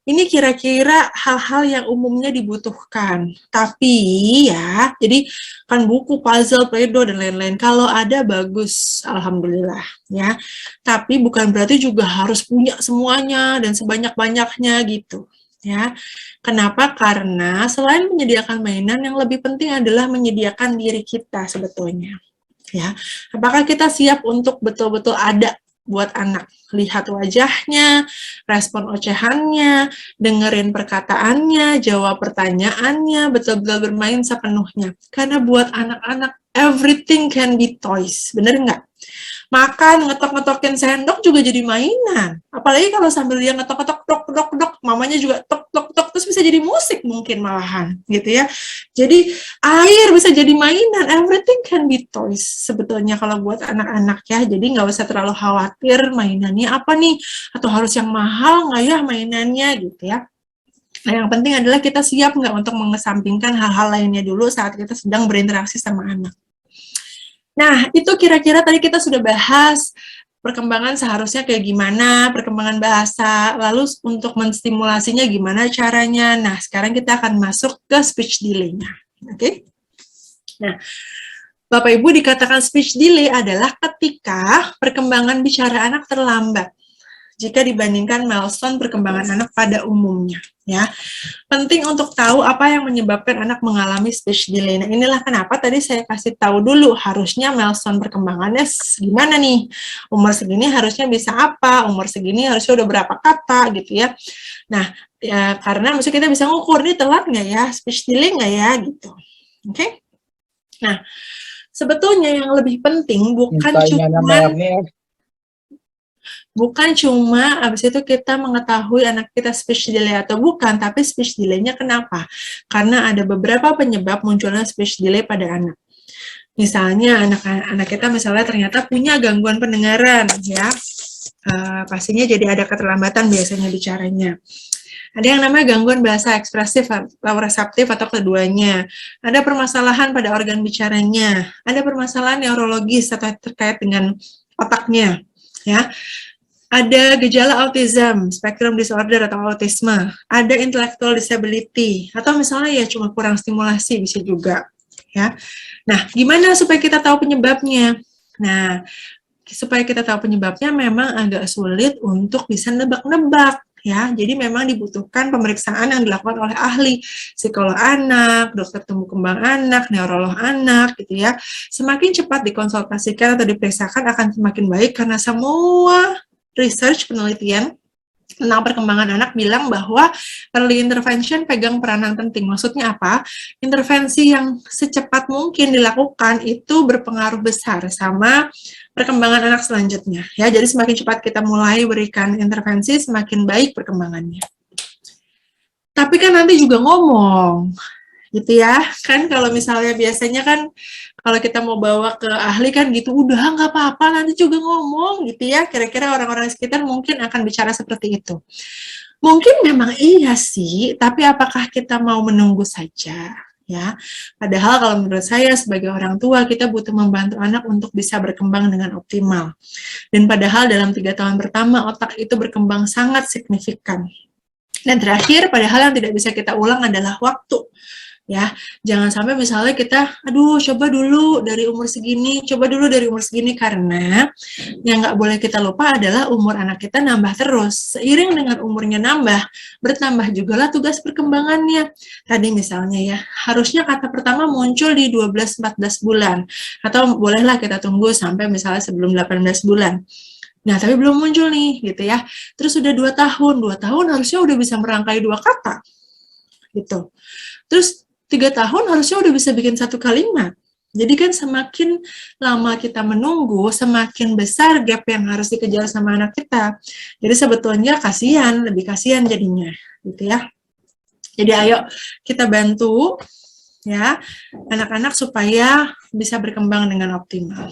Ini kira-kira hal-hal yang umumnya dibutuhkan. Tapi ya, jadi kan buku, puzzle, Play-Doh dan lain-lain. Kalau ada bagus, alhamdulillah ya. Tapi bukan berarti juga harus punya semuanya dan sebanyak-banyaknya gitu. Ya, kenapa? Karena selain menyediakan mainan, yang lebih penting adalah menyediakan diri kita sebetulnya. Ya, apakah kita siap untuk betul-betul ada buat anak? Lihat wajahnya, respon ocehannya, dengerin perkataannya, jawab pertanyaannya, betul-betul bermain sepenuhnya. Karena buat anak-anak, everything can be toys. Bener nggak? Makan, ngetok-ngetokin sendok juga jadi mainan. Apalagi kalau sambil dia ngetok-ngetok, dok, mamanya juga tok, terus bisa jadi musik mungkin malahan, gitu ya. Jadi air bisa jadi mainan, everything can be toys sebetulnya kalau buat anak-anak ya. Jadi nggak usah terlalu khawatir mainannya apa nih, atau harus yang mahal nggak ya mainannya gitu ya. Nah, yang penting adalah kita siap nggak untuk mengesampingkan hal-hal lainnya dulu saat kita sedang berinteraksi sama anak. Nah, itu kira-kira tadi kita sudah bahas perkembangan seharusnya kayak gimana, perkembangan bahasa, lalu untuk menstimulasinya gimana caranya. Nah, sekarang kita akan masuk ke speech delay-nya. Oke? Nah, Bapak Ibu, dikatakan speech delay adalah ketika perkembangan bicara anak terlambat jika dibandingkan milestone perkembangan anak pada umumnya. Ya, penting untuk tahu apa yang menyebabkan anak mengalami speech delay. Nah, inilah kenapa tadi saya kasih tahu dulu harusnya milestone perkembangannya gimana nih. Umur segini harusnya bisa apa, umur segini harusnya udah berapa kata gitu ya. Nah, ya, karena mesti kita bisa ngukur nih telat nggak ya, speech delay nggak ya gitu. Oke? Nah, sebetulnya yang lebih penting bukan cuma abis itu kita mengetahui anak kita speech delay atau bukan, tapi speech delay-nya kenapa? Karena ada beberapa penyebab munculnya speech delay pada anak. Misalnya anak kita misalnya ternyata punya gangguan pendengaran, ya, pastinya jadi ada keterlambatan biasanya bicaranya. Ada yang namanya gangguan bahasa ekspresif atau reseptif atau keduanya. Ada permasalahan pada organ bicaranya. Ada permasalahan neurologis atau terkait dengan otaknya, ya. Ada gejala autism, spectrum disorder atau autisme, ada intellectual disability, atau misalnya ya cuma kurang stimulasi bisa juga, ya. Nah, gimana supaya kita tahu penyebabnya? Nah, supaya kita tahu penyebabnya memang agak sulit untuk bisa nebak-nebak, ya. Jadi memang dibutuhkan pemeriksaan yang dilakukan oleh ahli, psikolog anak, dokter tumbuh kembang anak, neurolog anak, gitu ya. Semakin cepat dikonsultasikan atau diperiksakan akan semakin baik karena semua research penelitian tentang perkembangan anak bilang bahwa early intervention pegang peranan penting. Maksudnya apa? Intervensi yang secepat mungkin dilakukan itu berpengaruh besar sama perkembangan anak selanjutnya. Ya, jadi semakin cepat kita mulai berikan intervensi, semakin baik perkembangannya. Tapi kan nanti juga ngomong, gitu ya. Kan kalau misalnya biasanya kan kalau kita mau bawa ke ahli kan gitu, udah nggak apa-apa, nanti juga ngomong gitu ya. Kira-kira orang-orang sekitar mungkin akan bicara seperti itu. Mungkin memang iya sih, tapi apakah kita mau menunggu saja? ya. Padahal kalau menurut saya sebagai orang tua kita butuh membantu anak untuk bisa berkembang dengan optimal. Dan padahal dalam 3 tahun pertama otak itu berkembang sangat signifikan. Dan terakhir, padahal yang tidak bisa kita ulang adalah waktu. Ya, jangan sampai misalnya kita, aduh, coba dulu dari umur segini, karena yang nggak boleh kita lupa adalah umur anak kita nambah terus. Seiring dengan umurnya nambah, bertambah juga lah tugas perkembangannya. Tadi misalnya ya, harusnya kata pertama muncul di 12-14 bulan, atau bolehlah kita tunggu sampai misalnya sebelum 18 bulan. Nah, tapi belum muncul nih, gitu ya. Terus udah 2 tahun, 2 tahun harusnya udah bisa merangkai 2 kata, gitu. Terus 3 tahun harusnya udah bisa bikin 1 kalimat. Jadi kan semakin lama kita menunggu, semakin besar gap yang harus dikejar sama anak kita. Jadi sebetulnya lebih kasihan jadinya, gitu ya. Jadi ayo kita bantu ya anak-anak supaya bisa berkembang dengan optimal.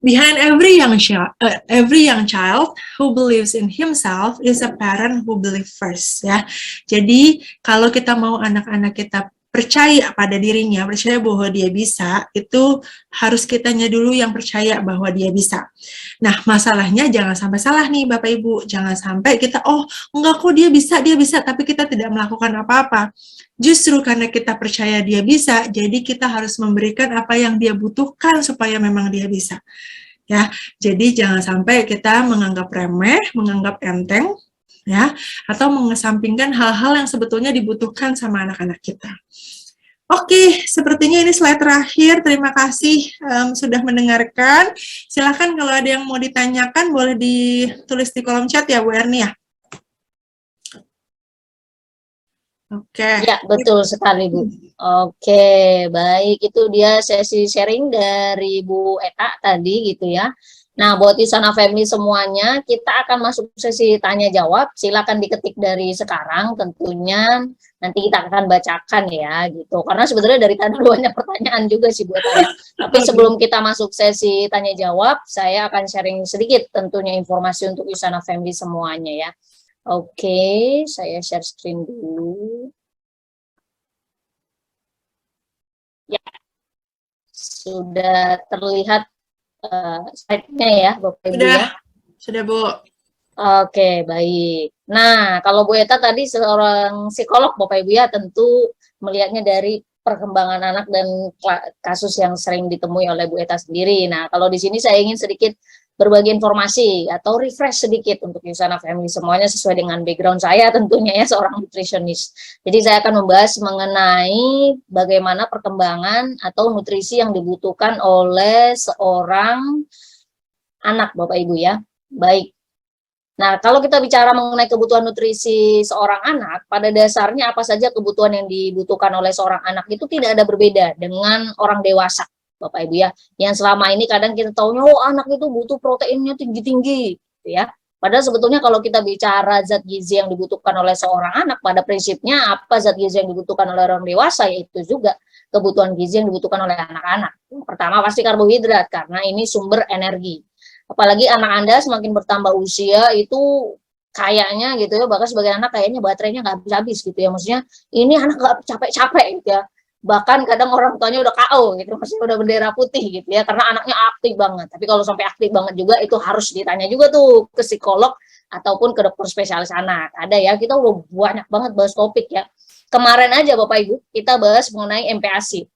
Behind every young child who believes in himself is a parent who believes first, ya. Jadi kalau kita mau anak-anak kita percaya pada dirinya, percaya bahwa dia bisa, itu harus kitanya dulu yang percaya bahwa dia bisa. Nah, masalahnya jangan sampai salah nih Bapak Ibu, jangan sampai kita, oh enggak kok dia bisa, tapi kita tidak melakukan apa-apa. Justru karena kita percaya dia bisa, jadi kita harus memberikan apa yang dia butuhkan supaya memang dia bisa. Ya, jadi jangan sampai kita menganggap remeh, menganggap enteng, ya, atau mengesampingkan hal-hal yang sebetulnya dibutuhkan sama anak-anak kita. Oke, sepertinya ini slide terakhir. Terima kasih sudah mendengarkan. Silakan kalau ada yang mau ditanyakan, boleh ditulis di kolom chat ya, Bu Erni ya. Oke. Ya, betul sekali, Bu. Oke, baik. Itu dia sesi sharing dari Bu Eta tadi gitu ya. Nah, buat Isana Family semuanya, kita akan masuk sesi tanya-jawab. Silakan diketik dari sekarang tentunya. Nanti kita akan bacakan ya gitu. Karena sebenarnya dari tadi banyak pertanyaan juga sih Bu Eta ya. Tapi sebelum kita masuk sesi tanya-jawab, saya akan sharing sedikit tentunya informasi untuk Isana Family semuanya ya. Oke, saya share screen dulu. Ya, sudah terlihat slide-nya ya, Bapak Ibu ya. Sudah Bu. Oke, baik. Nah, kalau Bu Eta tadi seorang psikolog Bapak Ibu ya, tentu melihatnya dari perkembangan anak dan kasus yang sering ditemui oleh Bu Eta sendiri. Nah, kalau di sini saya ingin sedikit berbagi informasi atau refresh sedikit untuk Isana Family semuanya sesuai dengan background saya tentunya ya seorang nutritionist. Jadi saya akan membahas mengenai bagaimana perkembangan atau nutrisi yang dibutuhkan oleh seorang anak Bapak Ibu ya. Baik. Nah, kalau kita bicara mengenai kebutuhan nutrisi seorang anak, pada dasarnya apa saja kebutuhan yang dibutuhkan oleh seorang anak itu tidak ada berbeda dengan orang dewasa. Bapak Ibu ya, yang selama ini kadang kita tahunya, oh anak itu butuh proteinnya tinggi-tinggi, gitu ya. Padahal sebetulnya kalau kita bicara zat gizi yang dibutuhkan oleh seorang anak, pada prinsipnya apa zat gizi yang dibutuhkan oleh orang dewasa, yaitu juga kebutuhan gizi yang dibutuhkan oleh anak-anak. Yang pertama pasti karbohidrat, karena ini sumber energi. Apalagi anak Anda semakin bertambah usia, itu kayaknya gitu ya, bahkan sebagai anak kayaknya baterainya nggak habis-habis gitu ya. Maksudnya ini anak nggak capek-capek gitu ya. Bahkan kadang orang tuanya udah KO gitu, maksudnya udah bendera putih gitu ya, karena anaknya aktif banget. Tapi kalau sampai aktif banget juga itu harus ditanya juga tuh ke psikolog ataupun ke dokter spesialis anak. Ada ya, kita udah banyak banget bahas topik ya. Kemarin aja Bapak Ibu kita bahas mengenai MPASI.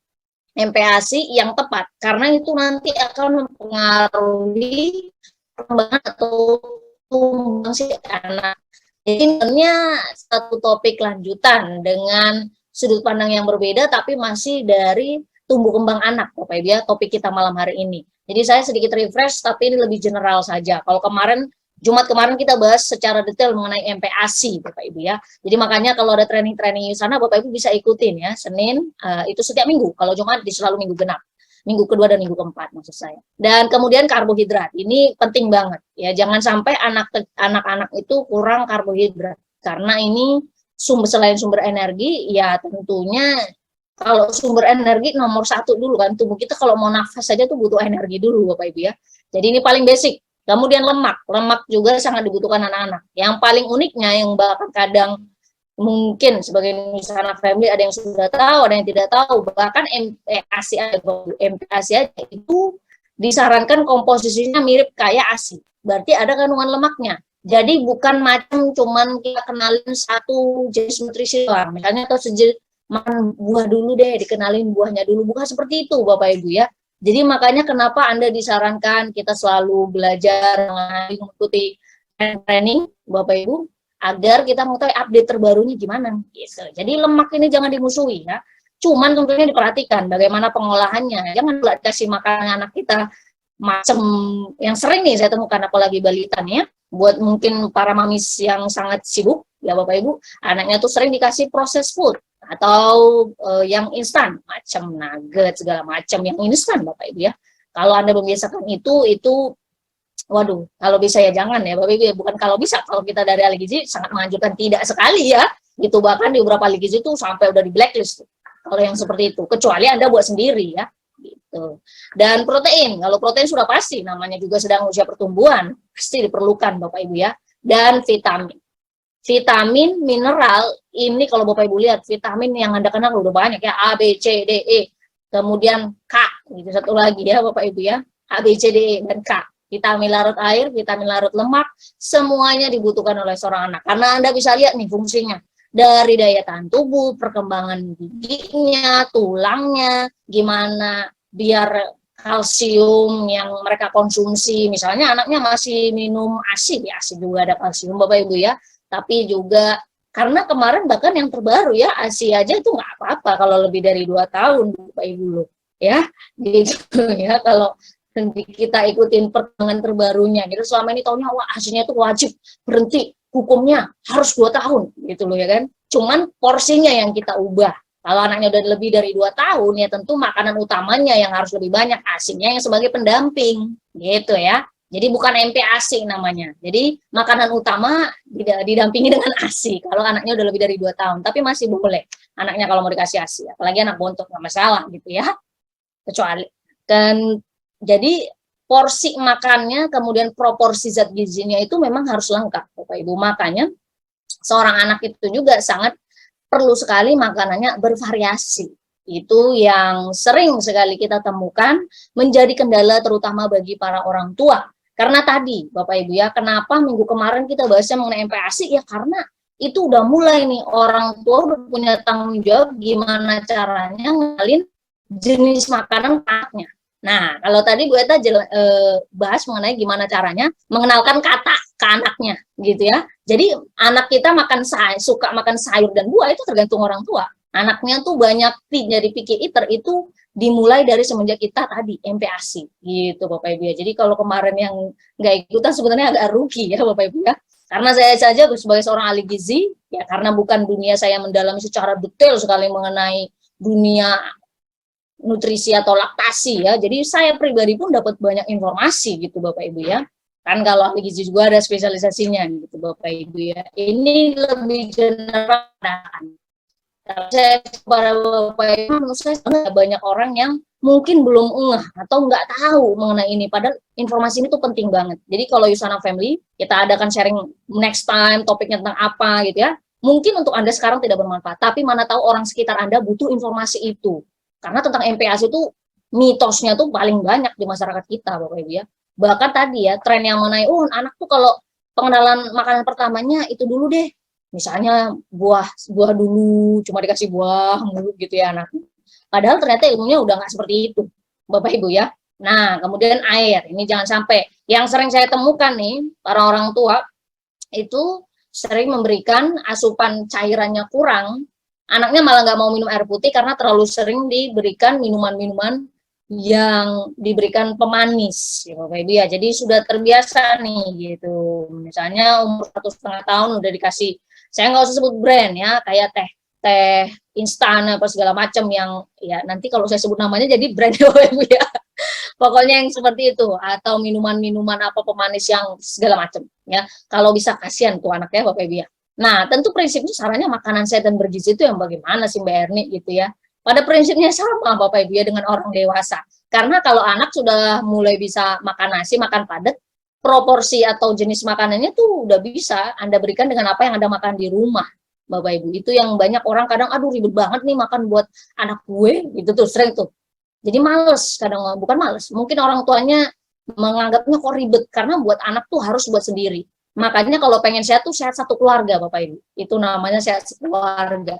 MPASI yang tepat, karena itu nanti akan mempengaruhi perkembangan atau tumbuh si anak. Jadi sebenarnya satu topik lanjutan dengan sudut pandang yang berbeda, tapi masih dari tumbuh kembang anak, Bapak Ibu ya, topik kita malam hari ini. Jadi saya sedikit refresh, tapi ini lebih general saja. Kalau Jumat kemarin kita bahas secara detail mengenai MPASI, Bapak Ibu ya. Jadi makanya kalau ada training-training di sana, Bapak Ibu bisa ikutin ya. Senin itu setiap minggu. Kalau Jumat selalu minggu genap. Minggu kedua dan minggu keempat maksud saya. Dan kemudian karbohidrat. Ini penting banget ya. Jangan sampai anak-anak itu kurang karbohidrat. Karena ini selain sumber energi, ya tentunya kalau sumber energi nomor satu dulu kan, tubuh kita kalau mau nafas saja tuh butuh energi dulu Bapak Ibu ya. Jadi ini paling basic. Kemudian lemak juga sangat dibutuhkan anak-anak. Yang paling uniknya yang bahkan kadang mungkin sebagai misalnya family ada yang sudah tahu, ada yang tidak tahu, bahkan ASI aja itu disarankan komposisinya mirip kayak ASI, berarti ada kandungan lemaknya. Jadi bukan macam cuman kita kenalin satu jenis nutrisi doang, misalnya atau sejenis makan buah dulu deh, dikenalin buahnya dulu, bukan seperti itu Bapak Ibu ya. Jadi makanya kenapa Anda disarankan kita selalu belajar mengikuti training Bapak Ibu agar kita mengetahui update terbarunya gimana gitu. Jadi lemak ini jangan dimusuhi ya. Cuman tentunya diperhatikan bagaimana pengolahannya. Jangan kasih makan anak kita macam yang sering nih saya temukan apalagi balita nih ya. Buat mungkin para mamis yang sangat sibuk ya Bapak Ibu, anaknya tuh sering dikasih proses food atau yang instan, macam nugget segala macam yang instan Bapak Ibu ya. Kalau Anda membiasakan itu waduh, kalau bisa ya jangan ya Bapak Ibu ya. Bukan kalau bisa, kalau kita dari ahli gizi sangat menganjurkan tidak sekali ya. Itu bahkan di beberapa ahli gizi itu sampai udah di blacklist kalau yang seperti itu. Kecuali Anda buat sendiri ya. Gitu. Dan protein, kalau protein sudah pasti namanya juga sedang usia pertumbuhan, pasti diperlukan Bapak Ibu ya. Dan vitamin. Vitamin, mineral, ini kalau Bapak Ibu lihat, vitamin yang Anda kenal udah banyak ya, A, B, C, D, E. Kemudian K, gitu satu lagi ya Bapak Ibu ya, A, B, C, D, E, dan K. Vitamin larut air, vitamin larut lemak, semuanya dibutuhkan oleh seorang anak. Karena Anda bisa lihat nih fungsinya. Dari daya tahan tubuh, perkembangan giginya, tulangnya, gimana biar kalsium yang mereka konsumsi. Misalnya anaknya masih minum ASI, ya ASI juga ada kalsium Bapak Ibu ya. Tapi juga karena kemarin bahkan yang terbaru ya ASI aja itu nggak apa-apa kalau lebih dari 2 tahun Bapak Ibu loh ya gitu ya. Kalau kita ikutin perkembangan terbarunya gitu, selama ini tahunya wah ASInya itu wajib berhenti, hukumnya harus 2 tahun gitu loh ya kan. Cuman porsinya yang kita ubah. Kalau anaknya udah lebih dari 2 tahun ya tentu makanan utamanya yang harus lebih banyak, ASInya yang sebagai pendamping gitu ya. Jadi bukan MPASI namanya. Jadi makanan utama didampingi dengan ASI kalau anaknya udah lebih dari 2 tahun. Tapi masih boleh anaknya kalau mau dikasih ASI. Apalagi anak bontot nggak masalah gitu ya. Kecuali. Dan jadi porsi makannya kemudian proporsi zat gizinya itu memang harus lengkap Bapak Ibu. Makanya seorang anak itu juga sangat perlu sekali makanannya bervariasi. Itu yang sering sekali kita temukan menjadi kendala terutama bagi para orang tua. Karena tadi, Bapak Ibu ya, kenapa minggu kemarin kita bahasnya mengenai MPASI? Ya karena itu udah mulai nih, orang tua udah punya tanggung jawab gimana caranya ngenalin jenis makanan anaknya. Nah, kalau tadi Bu Eta bahas mengenai gimana caranya mengenalkan kata ke anaknya, gitu ya. Jadi anak kita suka makan sayur dan buah itu tergantung orang tua. Anaknya tuh banyak jadi picky eater itu dimulai dari semenjak kita tadi MPASI gitu Bapak Ibu ya. Jadi kalau kemarin yang nggak ikutan sebenarnya agak rugi ya Bapak Ibu ya. Karena saya saja sebagai seorang ahli gizi ya, karena bukan dunia saya mendalami secara detail sekali mengenai dunia nutrisi atau laktasi ya. Jadi saya pribadi pun dapat banyak informasi gitu Bapak Ibu ya. Kan kalau ahli gizi juga ada spesialisasinya gitu Bapak Ibu ya. Ini lebih general. Saya kepada Bapak Ibu, menurut saya banyak orang yang mungkin belum ngeh atau nggak tahu mengenai ini, padahal informasi ini tuh penting banget. Jadi kalau Yusana Family, kita adakan sharing next time, topiknya tentang apa gitu ya, mungkin untuk Anda sekarang tidak bermanfaat, tapi mana tahu orang sekitar Anda butuh informasi itu. Karena tentang MPASI itu, mitosnya tuh paling banyak di masyarakat kita, Bapak Ibu ya. Bahkan tadi ya, tren yang mengenai, anak tuh kalau pengenalan makanan pertamanya itu dulu deh, misalnya buah dulu, cuma dikasih buah mulu gitu ya anak. Padahal ternyata ilmunya udah nggak seperti itu, Bapak Ibu ya. Nah, kemudian air, ini jangan sampai. Yang sering saya temukan nih, para orang tua itu sering memberikan asupan cairannya kurang, anaknya malah nggak mau minum air putih karena terlalu sering diberikan minuman-minuman yang diberikan pemanis, ya Bapak Ibu ya. Jadi sudah terbiasa nih gitu. Misalnya umur 1,5 tahun udah dikasih, saya nggak usah sebut brand ya, kayak teh instan apa segala macam yang ya nanti kalau saya sebut namanya jadi brand Bapak Ibu ya. Pokoknya yang seperti itu, atau minuman-minuman apa pemanis yang segala macam ya. Kalau bisa kasihan tuh anaknya Bapak Ibu ya. Nah, tentu prinsipnya sarannya makanan sehat dan bergizi itu yang bagaimana sih Mbak Erni gitu ya. Pada prinsipnya sama Bapak Ibu ya dengan orang dewasa. Karena kalau anak sudah mulai bisa makan nasi, makan padat, proporsi atau jenis makanannya tuh udah bisa Anda berikan dengan apa yang Anda makan di rumah. Bapak Ibu. Itu yang banyak orang kadang, aduh ribet banget nih makan buat anak gue, gitu tuh sering tuh. Jadi males, kadang bukan males, mungkin orang tuanya menganggapnya kok ribet, karena buat anak tuh harus buat sendiri. Makanya kalau pengen sehat tuh sehat satu keluarga Bapak Ibu. Itu namanya sehat keluarga.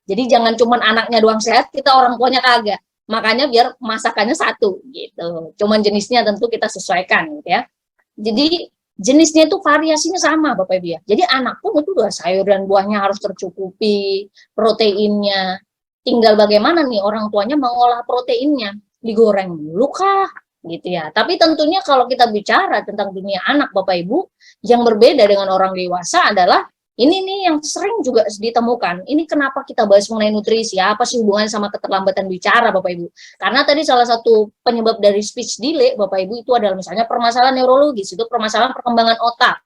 Jadi jangan cuman anaknya doang sehat, kita orang tuanya kagak. Makanya biar masakannya satu gitu. Cuman jenisnya tentu kita sesuaikan gitu ya. Jadi jenisnya itu variasinya sama Bapak Ibu ya. Jadi anak pun itu udah sayur dan buahnya harus tercukupi, proteinnya. Tinggal bagaimana nih orang tuanya mengolah proteinnya. Digoreng dulu kah? Gitu ya. Tapi tentunya kalau kita bicara tentang dunia anak Bapak Ibu, yang berbeda dengan orang dewasa adalah ini nih yang sering juga ditemukan. Ini kenapa kita bahas mengenai nutrisi? Apa sih hubungannya sama keterlambatan bicara, Bapak Ibu? Karena tadi salah satu penyebab dari speech delay, Bapak Ibu, itu adalah misalnya permasalahan neurologis, itu permasalahan perkembangan otak.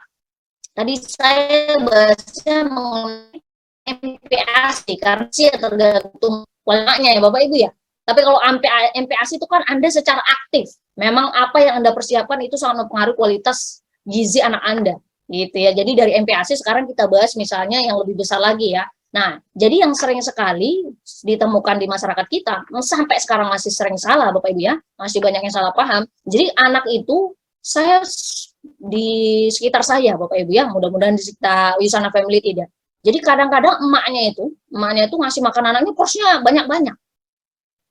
Tadi saya bahasnya mengenai MPASI, karena sih tergantung polemanya ya, Bapak Ibu ya. Tapi kalau MPASI itu kan Anda secara aktif. Memang apa yang Anda persiapkan itu sangat mempengaruhi kualitas gizi anak Anda gitu ya. Jadi dari MPASI sekarang kita bahas misalnya yang lebih besar lagi ya. Nah, jadi yang sering sekali ditemukan di masyarakat kita, sampai sekarang masih sering salah Bapak Ibu ya, masih banyak yang salah paham. Jadi anak itu, saya di sekitar saya Bapak Ibu ya, mudah-mudahan di sekitar Wisana Family tidak. Jadi kadang-kadang emaknya itu ngasih makan anaknya porsinya banyak-banyak.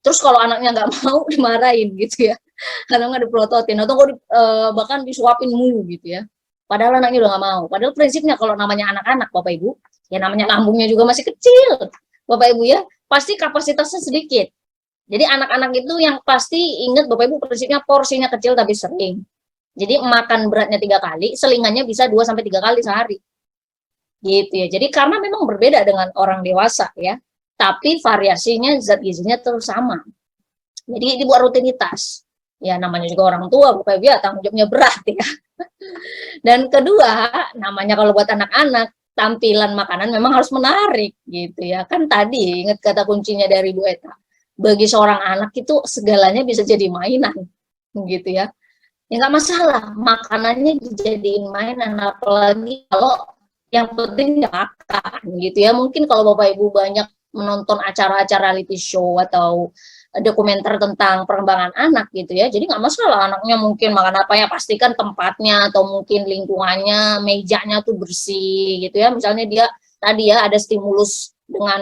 Terus kalau anaknya nggak mau dimarahin gitu ya, kadang nggak dipelototin atau bahkan disuapin mulu gitu ya. Padahal anaknya udah nggak mau. Padahal prinsipnya kalau namanya anak-anak Bapak Ibu, ya namanya lambungnya juga masih kecil, Bapak Ibu ya, pasti kapasitasnya sedikit. Jadi anak-anak itu yang pasti ingat Bapak Ibu prinsipnya porsinya kecil tapi sering. Jadi makan beratnya 3 kali, selingannya bisa 2 sampai 3 kali sehari. Gitu ya. Jadi karena memang berbeda dengan orang dewasa ya. Tapi variasinya zat gizinya terus sama. Jadi dibuat rutinitas. Ya namanya juga orang tua, Bapak Ibu ya, tanggung jawabnya berat ya. Dan kedua, namanya kalau buat anak-anak, tampilan makanan memang harus menarik gitu ya. Kan tadi ingat kata kuncinya dari Bu Eta. Bagi seorang anak itu segalanya bisa jadi mainan gitu ya. Ya nggak masalah, makanannya dijadiin mainan, apalagi kalau yang penting ya makan gitu ya. Mungkin kalau Bapak Ibu banyak menonton acara-acara reality show atau dokumenter tentang perkembangan anak gitu ya, jadi nggak masalah anaknya mungkin makan apa ya, pastikan tempatnya atau mungkin lingkungannya, mejanya tuh bersih gitu ya. Misalnya dia tadi ya ada stimulus dengan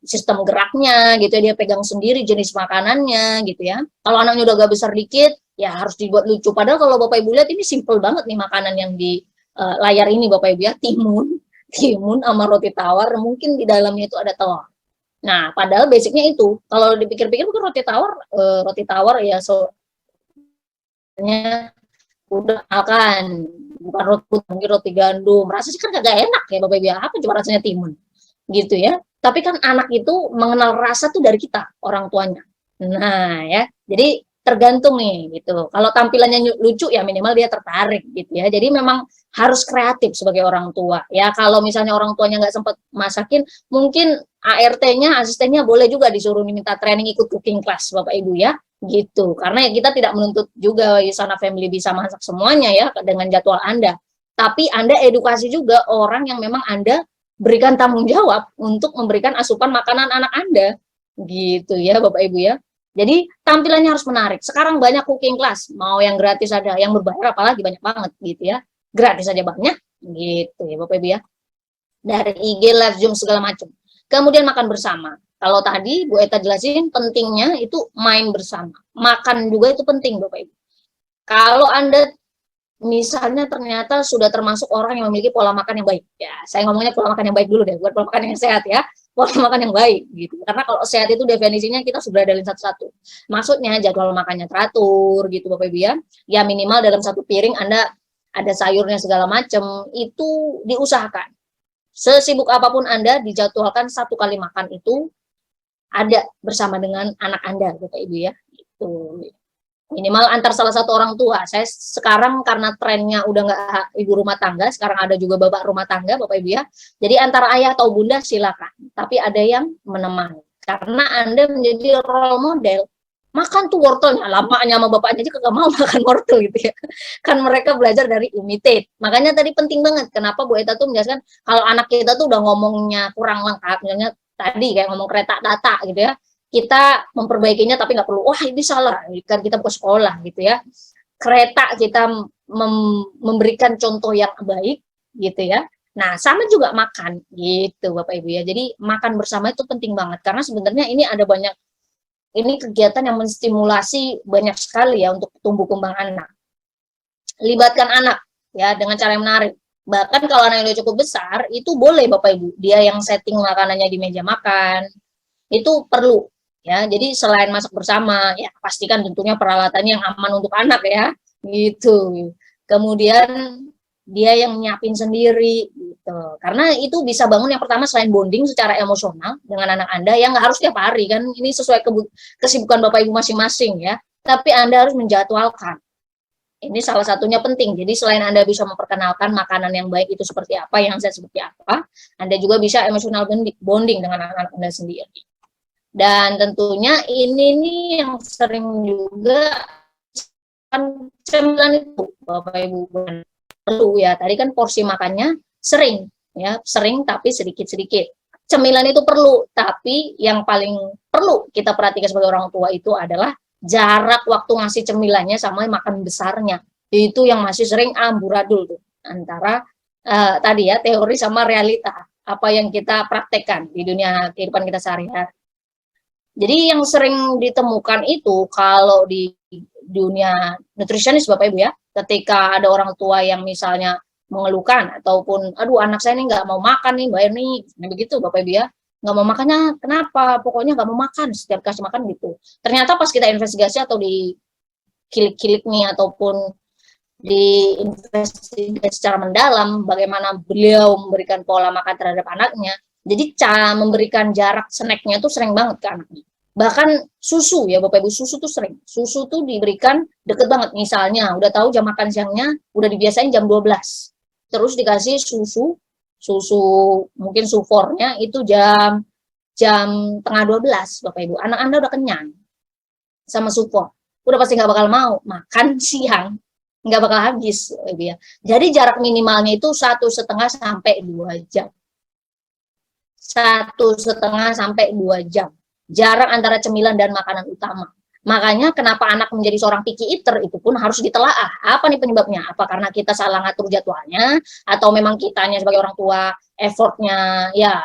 sistem geraknya gitu ya, dia pegang sendiri jenis makanannya gitu ya. Kalau anaknya udah agak besar dikit, ya harus dibuat lucu. Padahal kalau Bapak Ibu lihat ini simple banget nih makanan yang di layar ini Bapak Ibu ya, timun sama roti tawar, mungkin di dalamnya itu ada telur. Nah, padahal basicnya itu. Kalau dipikir-pikir bukan roti tawar ya soalnya udah makan, bukan roti putih, mungkin roti gandum. Rasanya kan kagak enak ya Bapak Ibu ya, apa cuma rasanya timun. Gitu ya. Tapi kan anak itu mengenal rasa tuh dari kita, orang tuanya. Nah, ya. Jadi tergantung nih gitu. Kalau tampilannya lucu ya minimal dia tertarik gitu ya. Jadi memang harus kreatif sebagai orang tua. Ya kalau misalnya orang tuanya nggak sempat masakin, mungkin ART-nya, asistennya boleh juga disuruh minta training ikut cooking class Bapak Ibu ya. Gitu. Karena ya kita tidak menuntut juga Wisana Family bisa masak semuanya ya dengan jadwal Anda. Tapi Anda edukasi juga orang yang memang Anda berikan tanggung jawab untuk memberikan asupan makanan anak Anda. Gitu ya Bapak Ibu ya. Jadi tampilannya harus menarik. Sekarang banyak cooking class, mau yang gratis ada, yang berbayar apalagi banyak banget gitu ya. Gratis aja banyak gitu ya Bapak Ibu ya. Dari IG, live Zoom segala macam. Kemudian makan bersama. Kalau tadi Bu Eta jelasin pentingnya itu main bersama. Makan juga itu penting Bapak Ibu. Kalau Anda misalnya ternyata sudah termasuk orang yang memiliki pola makan yang baik. Ya, saya ngomongnya pola makan yang baik dulu deh, buat pola makan yang sehat ya. Pola makan yang baik gitu. Karena kalau sehat itu definisinya kita sudah dari satu-satu. Maksudnya jadwal makannya teratur gitu Bapak Ibu ya. Ya minimal dalam satu piring Anda ada sayurnya segala macam, itu diusahakan. Sesibuk apapun Anda dijadwalkan 1 kali makan itu ada bersama dengan anak Anda Bapak Ibu ya. Gitu. Minimal antar salah satu orang tua. Saya sekarang karena trennya udah nggak ibu rumah tangga, sekarang ada juga bapak rumah tangga, Bapak Ibu ya. Jadi antara ayah atau bunda silakan, tapi ada yang menemani. Karena Anda menjadi role model makan tuh wortelnya, lamanya sama bapaknya aja kagak mau makan wortel gitu ya. Kan mereka belajar dari imitate. Makanya tadi penting banget kenapa Bu Eta tuh menjelaskan kalau anak kita tuh udah ngomongnya kurang lengkap, misalnya tadi kayak ngomong kereta data gitu ya, kita memperbaikinya tapi nggak perlu, wah ini salah, kan kita bukan sekolah gitu ya. Kereta kita memberikan contoh yang baik gitu ya. Nah, sama juga makan gitu Bapak Ibu ya. Jadi makan bersama itu penting banget karena sebenarnya ini ada banyak ini kegiatan yang menstimulasi banyak sekali ya untuk tumbuh kembang anak. Libatkan anak ya dengan cara yang menarik. Bahkan kalau anak yang udah cukup besar, itu boleh Bapak Ibu, dia yang setting makanannya di meja makan, itu perlu ya. Jadi selain masak bersama, ya pastikan tentunya peralatannya yang aman untuk anak ya, gitu. Kemudian dia yang nyiapin sendiri gitu. Karena itu bisa bangun yang pertama selain bonding secara emosional dengan anak Anda yang nggak harus tiap hari kan, ini sesuai kesibukan Bapak Ibu masing-masing ya. Tapi Anda harus menjadwalkan. Ini salah satunya penting. Jadi selain Anda bisa memperkenalkan makanan yang baik itu seperti apa, yang sehat seperti apa, Anda juga bisa emosional bonding dengan anak-anak Anda sendiri. Dan tentunya ini nih yang sering juga kan cemilan itu Bapak Ibu perlu ya. Tadi kan porsi makannya sering ya, sering tapi sedikit-sedikit. Cemilan itu perlu, tapi yang paling perlu kita perhatikan sebagai orang tua itu adalah jarak waktu ngasih cemilannya sama makan besarnya. Itu yang masih sering amburadul tuh antara tadi ya teori sama realita apa yang kita praktekkan di dunia kehidupan kita sehari-hari. Jadi yang sering ditemukan itu kalau di dunia nutrisionis Bapak Ibu ya, ketika ada orang tua yang misalnya mengeluhkan ataupun aduh anak saya ini nggak mau makan nih Mbak Erni, begitu Bapak Ibu ya, nggak mau makannya kenapa? Pokoknya nggak mau makan setiap kasih makan gitu. Ternyata pas kita investigasi atau di kilik-kilik nih ataupun diinvestigasi secara mendalam bagaimana beliau memberikan pola makan terhadap anaknya. Jadi cara memberikan jarak snacknya itu sering banget ke anaknya. Bahkan susu ya Bapak Ibu, susu tuh sering. Susu tuh diberikan deket banget. Misalnya udah tahu jam makan siangnya udah dibiasain jam 12. Terus dikasih susu mungkin sufornya itu jam jam tengah 12 Bapak Ibu. Anak Anda udah kenyang sama sufor. Udah pasti nggak bakal mau makan siang, nggak bakal habis Ibu ya. Jadi jarak minimalnya itu 1,5 sampai 2 jam. 1,5 sampai 2 jam. Jarak antara cemilan dan makanan utama. Makanya kenapa anak menjadi seorang picky eater itu pun harus ditelaah. Apa nih penyebabnya? Apa karena kita salah ngatur jadwalnya atau memang kitanya sebagai orang tua effortnya ya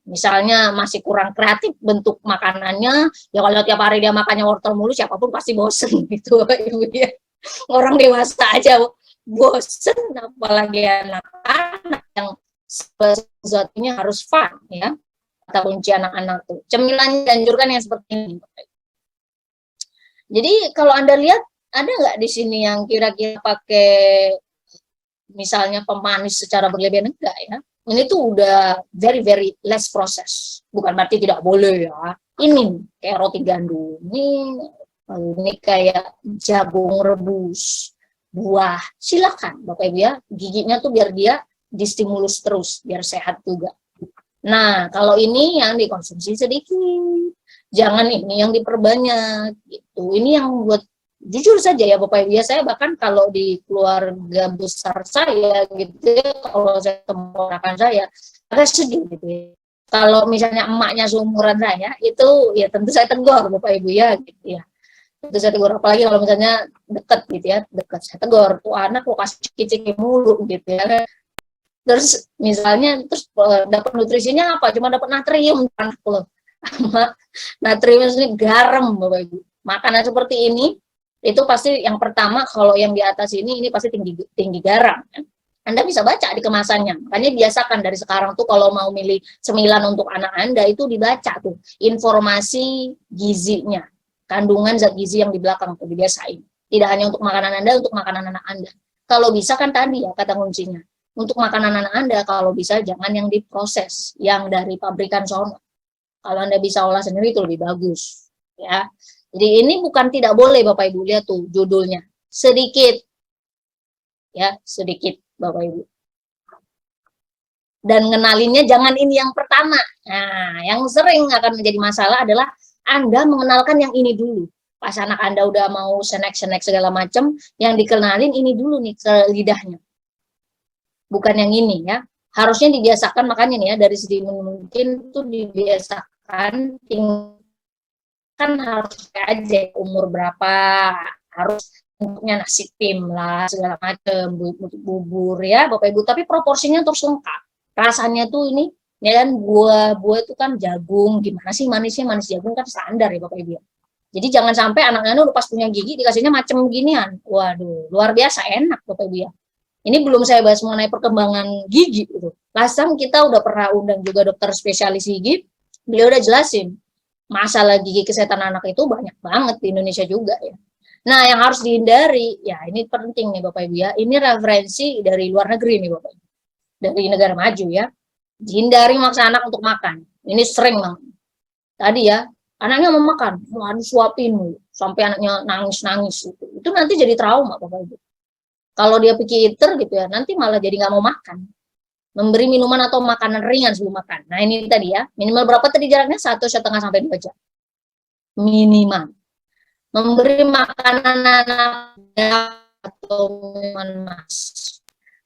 misalnya masih kurang kreatif bentuk makanannya, ya kalau tiap hari dia makannya wortel mulu siapapun pasti bosen gitu Ibu ya. Orang dewasa aja bosen apalagi anak-anak yang sesuatunya harus fun ya. Kata kunci anak-anak tuh. Cemilan dianjurkan yang seperti ini. Jadi kalau Anda lihat ada nggak di sini yang kira-kira pakai misalnya pemanis secara berlebihan? Enggak ya. Ini tuh udah very less proses. Bukan berarti tidak boleh ya. Ini kayak roti gandum. Ini kayak jagung rebus, buah. Silakan Bapak Ibu ya. Giginya tuh biar dia distimulus terus, biar sehat juga. Nah, kalau ini yang dikonsumsi sedikit. Jangan ini yang diperbanyak gitu. Ini yang buat jujur saja ya Bapak Ibu ya, saya bahkan kalau di keluarga besar saya gitu ya, kalau saya temukan saya agak sedih gitu ya. Kalau misalnya emaknya seumuran saya, itu ya tentu saya tegur Bapak Ibu ya gitu ya. Tentu saya tegur, apalagi kalau misalnya dekat gitu ya, dekat saya tegur, tuh anak lo kasih ciki-ciki mulu gitu ya. Terus misalnya terus dapat nutrisinya apa? Cuma dapat natrium anak lo. Natrium ini garam Bapak Ibu. Makanan seperti ini itu pasti yang pertama kalau yang di atas ini pasti tinggi garam. Anda bisa baca di kemasannya. Makanya biasakan dari sekarang tuh kalau mau milih cemilan untuk anak Anda itu dibaca tuh informasi gizinya, kandungan zat gizi yang di belakang tuh dibiasain. Tidak hanya untuk makanan Anda, untuk makanan anak Anda. Kalau bisa kan tadi ya kata kuncinya. Untuk makanan anak Anda kalau bisa jangan yang diproses, yang dari pabrikan sono. Kalau Anda bisa olah sendiri itu lebih bagus, ya. Jadi ini bukan tidak boleh Bapak Ibu, lihat tuh judulnya. Sedikit. Ya, sedikit Bapak Ibu. Dan ngenalinnya jangan ini yang pertama. Nah, yang sering akan menjadi masalah adalah Anda mengenalkan yang ini dulu. Pas anak Anda udah mau snack-snack segala macam, yang dikenalin ini dulu nih ke lidahnya. Bukan yang ini ya. Harusnya dibiasakan, makanya nih ya, dari sedini mungkin tuh dibiasakan, kan harus aja umur berapa, harus bentuknya nasi tim lah, segala macam, bubur ya Bapak Ibu, tapi proporsinya terus lengkap. Rasanya tuh ini, ya kan, buah-buah itu kan jagung, gimana sih manisnya, manis jagung kan standar ya Bapak Ibu. Jadi jangan sampai anaknya udah pas punya gigi dikasihnya macam beginian. Waduh, luar biasa enak Bapak Ibu ya. Ini belum saya bahas mengenai perkembangan gigi gitu. Last time kita udah pernah undang juga dokter spesialis gigi, beliau udah jelasin masalah gigi kesehatan anak itu banyak banget di Indonesia juga ya. Nah, yang harus dihindari, ya ini penting nih Bapak Ibu ya, ini referensi dari luar negeri nih Bapak Ibu, dari negara maju ya. Hindari maksa anak untuk makan. Ini sering banget. Tadi ya, anaknya mau makan, mau disuapin sampai anaknya nangis-nangis itu nanti jadi trauma Bapak Ibu. Kalau dia picky eater gitu ya, nanti malah jadi nggak mau makan. Memberi minuman atau makanan ringan sebelum makan. Nah ini tadi ya, minimal berapa tadi jaraknya? 1,5 sampai 2 jam. Minimal. Memberi makanan anak atau minuman mas.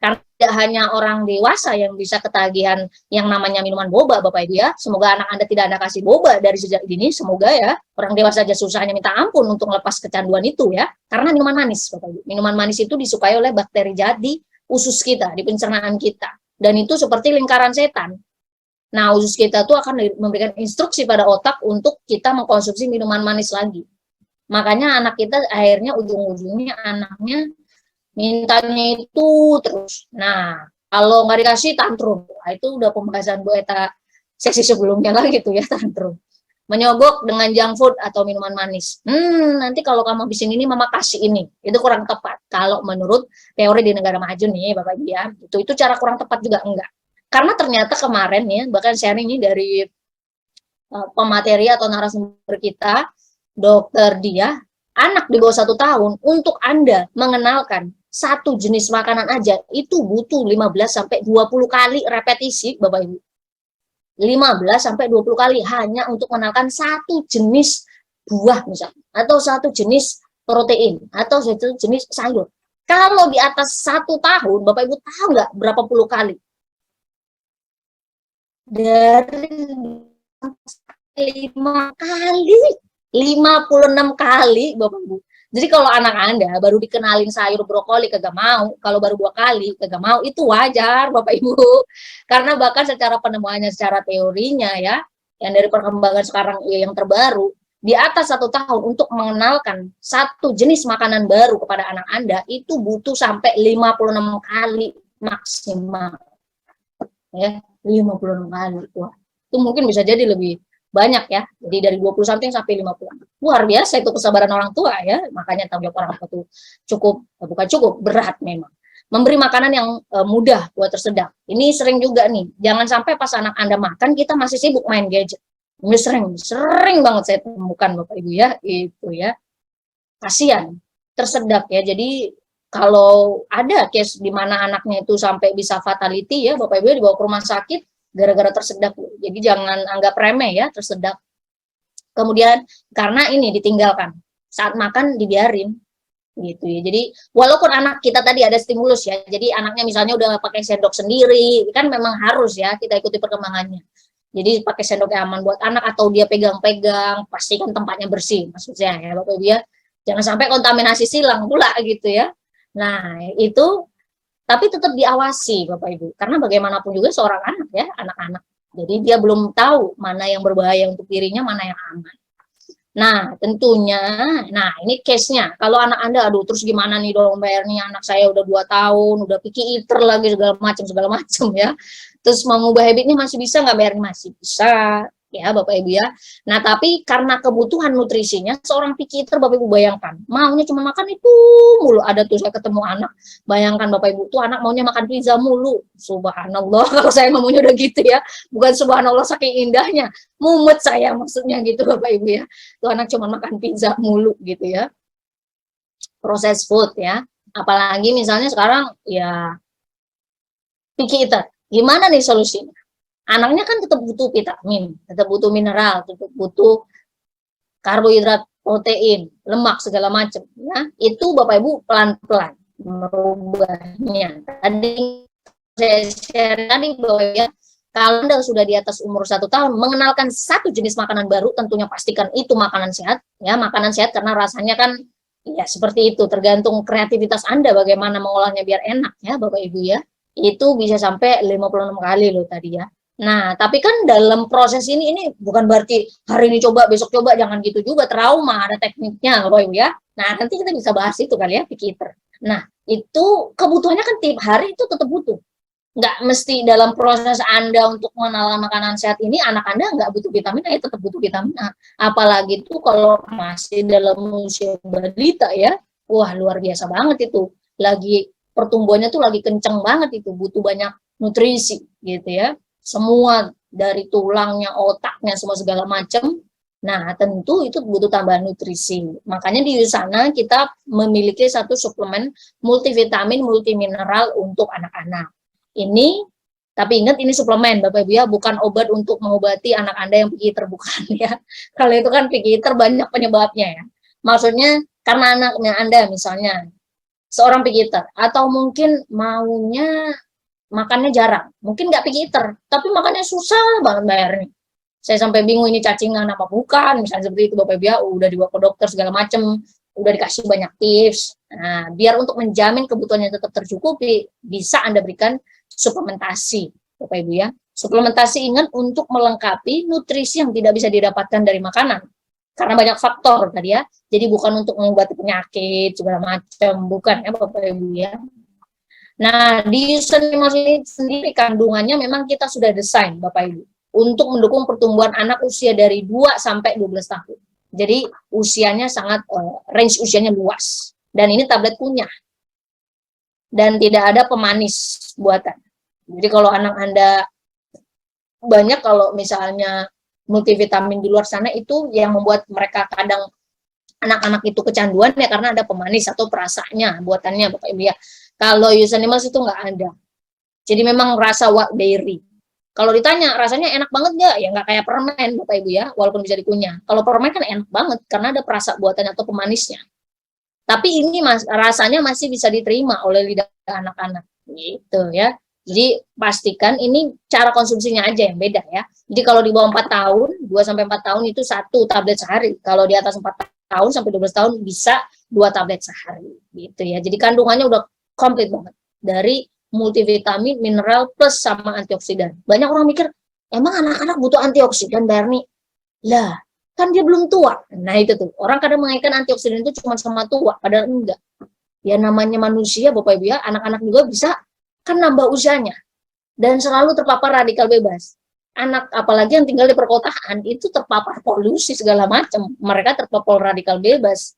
Karena tidak hanya orang dewasa yang bisa ketagihan yang namanya minuman boba, Bapak Ibu ya. Semoga anak Anda tidak Anda kasih boba dari sejak dini. Semoga ya, orang dewasa aja susahnya minta ampun untuk lepas kecanduan itu ya. Karena minuman manis, Bapak Ibu. Minuman manis itu disukai oleh bakteri jadi usus kita, di pencernaan kita. Dan itu seperti lingkaran setan. Nah, usus kita tuh akan memberikan instruksi pada otak untuk kita mengkonsumsi minuman manis lagi. Makanya anak kita akhirnya ujung-ujungnya anaknya mintanya itu terus. Nah, kalau nggak dikasih tantrum. Nah, itu udah pembahasan Bu Eta sesi sebelumnya lah gitu ya, tantrum. Menyogok dengan junk food atau minuman manis. Nanti kalau kamu habisin ini, mama kasih ini. Itu kurang tepat. Kalau menurut teori di negara maju nih, Bapak Ibu ya. Itu cara kurang tepat juga enggak. Karena ternyata kemarin ya, bahkan sharing ini dari pemateri atau narasumber kita, dokter dia, anak di bawah 1 tahun, untuk Anda mengenalkan satu jenis makanan aja, itu butuh 15 sampai 20 kali repetisi, Bapak Ibu. 15 sampai 20 kali hanya untuk mengenalkan satu jenis buah misalnya, atau satu jenis protein, atau satu jenis sayur. Kalau di atas 1 tahun, Bapak Ibu tahu nggak berapa puluh kali? Dari 5 kali, 56 kali Bapak Ibu. Jadi kalau anak Anda baru dikenalin sayur brokoli kagak mau, kalau baru 2 kali kagak mau, itu wajar Bapak Ibu. Karena bahkan secara penemuannya, secara teorinya ya, yang dari perkembangan sekarang yang terbaru, di atas 1 tahun untuk mengenalkan satu jenis makanan baru kepada anak Anda, itu butuh sampai 56 kali maksimal. Ya, 56 kali. Wah, itu mungkin bisa jadi lebih banyak ya, jadi dari 20 something sampai 50. Luar biasa itu kesabaran orang tua ya, makanya tanggung jawab orang tua itu cukup, bukan cukup, berat memang. Memberi makanan yang mudah buat tersedak. Ini sering juga nih, jangan sampai pas anak Anda makan, kita masih sibuk main gadget. Ini sering banget saya temukan Bapak Ibu ya, itu ya. Kasihan, tersedak ya, jadi kalau ada case di mana anaknya itu sampai bisa fatality ya, Bapak Ibu dibawa ke rumah sakit, gara-gara tersedak. Jadi jangan anggap remeh ya tersedak. Kemudian karena ini ditinggalkan, saat makan dibiarin gitu ya. Jadi walaupun anak kita tadi ada stimulus ya, jadi anaknya misalnya udah pakai sendok sendiri, kan memang harus ya kita ikuti perkembangannya. Jadi pakai sendok yang aman buat anak, atau dia pegang-pegang, pastikan tempatnya bersih maksudnya ya Bapak Ibu ya. Jangan sampai kontaminasi silang pula gitu ya. Nah, itu tapi tetap diawasi Bapak Ibu, karena bagaimanapun juga seorang anak ya, anak-anak. Jadi dia belum tahu mana yang berbahaya untuk dirinya, mana yang aman. Nah, tentunya, nah ini case-nya, kalau anak Anda, aduh terus gimana nih dong bayarnya, anak saya udah 2 tahun, udah picky eater lagi, segala macam ya. Terus mau ngubah habitnya masih bisa nggak bayarnya? Masih bisa, ya Bapak Ibu ya. Nah, tapi karena kebutuhan nutrisinya, seorang picky eater Bapak Ibu bayangkan, maunya cuma makan itu mulu. Ada tuh saya ketemu anak, bayangkan Bapak Ibu, tuh anak maunya makan pizza mulu. Subhanallah, kalau saya ngomongnya udah gitu ya. Bukan subhanallah saking indahnya, mumet saya maksudnya gitu Bapak Ibu ya. Tuh anak cuma makan pizza mulu gitu ya. Proses food ya. Apalagi misalnya sekarang ya picky eater. Gimana nih solusinya? Anaknya kan tetap butuh vitamin, tetap butuh mineral, tetap butuh karbohidrat protein, lemak segala macam. Ya, itu Bapak Ibu pelan-pelan merubahnya. Tadi saya share tadi bahwa ya, kalau Anda sudah di atas umur 1 tahun, mengenalkan satu jenis makanan baru, tentunya pastikan itu makanan sehat, ya makanan sehat karena rasanya kan ya seperti itu, tergantung kreativitas Anda bagaimana mengolahnya biar enak ya Bapak Ibu ya. Itu bisa sampai 56 kali loh tadi ya. Nah, tapi kan dalam proses ini bukan berarti hari ini coba, besok coba, jangan gitu juga, trauma, ada tekniknya Bapak Ibu ya. Nah, nanti kita bisa bahas itu kali ya, pikir. Nah, itu kebutuhannya kan tiap hari itu tetap butuh. Nggak mesti dalam proses Anda untuk mengenal makanan sehat ini, anak Anda nggak butuh vitamin A, ya tetap butuh vitamin A. Apalagi itu kalau masih dalam usia balita ya, wah luar biasa banget itu. Lagi pertumbuhannya tuh lagi kenceng banget itu, butuh banyak nutrisi gitu ya. Semua dari tulangnya, otaknya, semua segala macam. Nah, tentu itu butuh tambahan nutrisi. Makanya di sana kita memiliki satu suplemen multivitamin, multimineral untuk anak-anak. Ini, tapi ingat ini suplemen Bapak Ibu ya, bukan obat untuk mengobati anak Anda yang picky eater, bukan ya. Kalau itu kan picky eater banyak penyebabnya ya. Maksudnya karena anaknya Anda misalnya seorang picky eater, atau mungkin maunya makannya jarang, mungkin nggak picky eater, tapi makannya susah banget bayarnya. Saya sampai bingung ini cacingan apa bukan, misalnya seperti itu Bapak Ibu ya, udah dibawa ke dokter segala macam, udah dikasih banyak tips. Nah, biar untuk menjamin kebutuhannya tetap tercukupi, bisa Anda berikan suplementasi, Bapak Ibu ya. Suplementasi ingat untuk melengkapi nutrisi yang tidak bisa didapatkan dari makanan. Karena banyak faktor tadi ya. Jadi bukan untuk mengobati penyakit segala macam, bukan ya Bapak Ibu ya. Nah, di Senimas ini sendiri kandungannya memang kita sudah desain Bapak Ibu untuk mendukung pertumbuhan anak usia dari 2 sampai 12 tahun. Jadi usianya sangat range usianya luas. Dan ini tablet kunyah. Dan tidak ada pemanis buatan. Jadi kalau anak Anda banyak, kalau misalnya multivitamin di luar sana itu yang membuat mereka kadang anak-anak itu kecanduan ya karena ada pemanis atau perasanya buatannya Bapak Ibu ya. Kalau Yusanimals itu nggak ada. Jadi memang rasa dairy. Kalau ditanya rasanya enak banget nggak? Ya nggak kayak permen Bapak Ibu ya, walaupun bisa dikunyah. Kalau permen kan enak banget karena ada perasa buatannya atau pemanisnya. Tapi ini rasanya masih bisa diterima oleh lidah anak-anak gitu ya. Jadi pastikan ini cara konsumsinya aja yang beda ya. Jadi kalau di bawah 4 tahun, 2 sampai 4 tahun itu 1 tablet sehari. Kalau di atas 4 tahun sampai 12 tahun bisa 2 tablet sehari gitu ya. Jadi kandungannya udah komplit banget. Dari multivitamin, mineral plus sama antioksidan. Banyak orang mikir, emang anak-anak butuh antioksidan, Berni? Lah, kan dia belum tua. Nah itu tuh, orang kadang mengaitkan antioksidan itu cuma sama tua, padahal enggak. Ya namanya manusia Bapak Ibu ya, anak-anak juga bisa kan nambah usianya dan selalu terpapar radikal bebas. Anak apalagi yang tinggal di perkotaan itu terpapar polusi segala macam, mereka terpapar radikal bebas.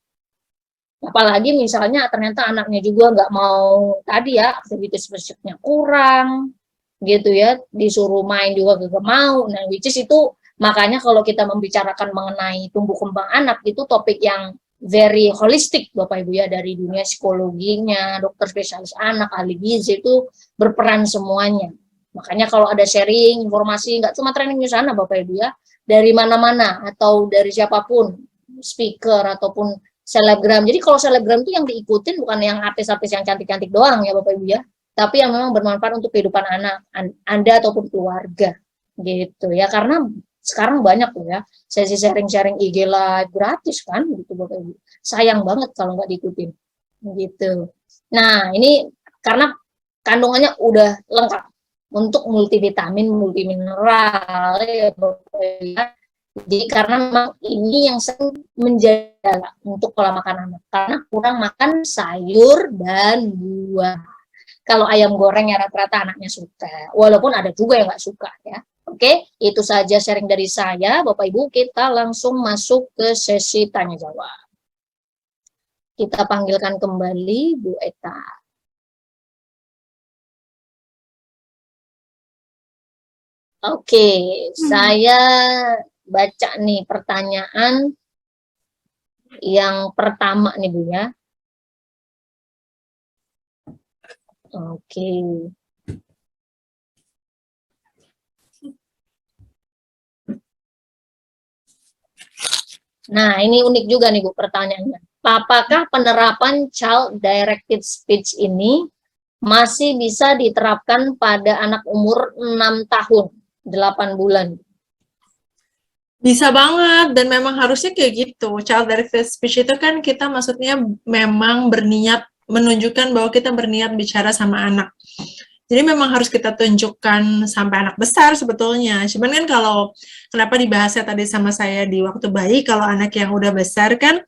Apalagi misalnya ternyata anaknya juga nggak mau tadi ya, aktivitas fisiknya kurang gitu ya, disuruh main juga gak mau. Nah, which is itu makanya kalau kita membicarakan mengenai tumbuh kembang anak itu topik yang very holistik Bapak Ibu ya, dari dunia psikologinya, dokter spesialis anak, ahli gizi itu berperan semuanya. Makanya kalau ada sharing informasi nggak cuma training di sana Bapak Ibu ya, dari mana-mana atau dari siapapun, speaker ataupun selebgram. Jadi kalau selebgram itu yang diikutin bukan yang artis-artis yang cantik-cantik doang ya Bapak Ibu ya, tapi yang memang bermanfaat untuk kehidupan anak Anda ataupun keluarga gitu ya. Karena sekarang banyak loh ya sesi sharing-sharing IG live gratis kan gitu Bapak Ibu. Sayang banget kalau nggak diikutin gitu. Nah, ini karena kandungannya udah lengkap untuk multivitamin, multimineral ya Bapak Ibu ya. Jadi karena memang ini yang sering menjadi untuk pola makan anak, karena kurang makan sayur dan buah. Kalau ayam goreng ya rata-rata anaknya suka, walaupun ada juga yang nggak suka ya. Oke, itu saja sharing dari saya, Bapak Ibu. Kita langsung masuk ke sesi tanya jawab. Kita panggilkan kembali Bu Eta. Oke, saya baca nih pertanyaan yang pertama nih Bu ya. Oke. Nah, ini unik juga nih Bu pertanyaannya. Apakah penerapan child directed speech ini masih bisa diterapkan pada anak umur 6 tahun, 8 bulan? Bisa banget, dan memang harusnya kayak gitu. Child directed speech itu kan kita maksudnya memang berniat menunjukkan bahwa kita berniat bicara sama anak. Jadi memang harus kita tunjukkan sampai anak besar sebetulnya. Cuman kan kalau kenapa dibahasnya tadi sama saya di waktu bayi, kalau anak yang udah besar kan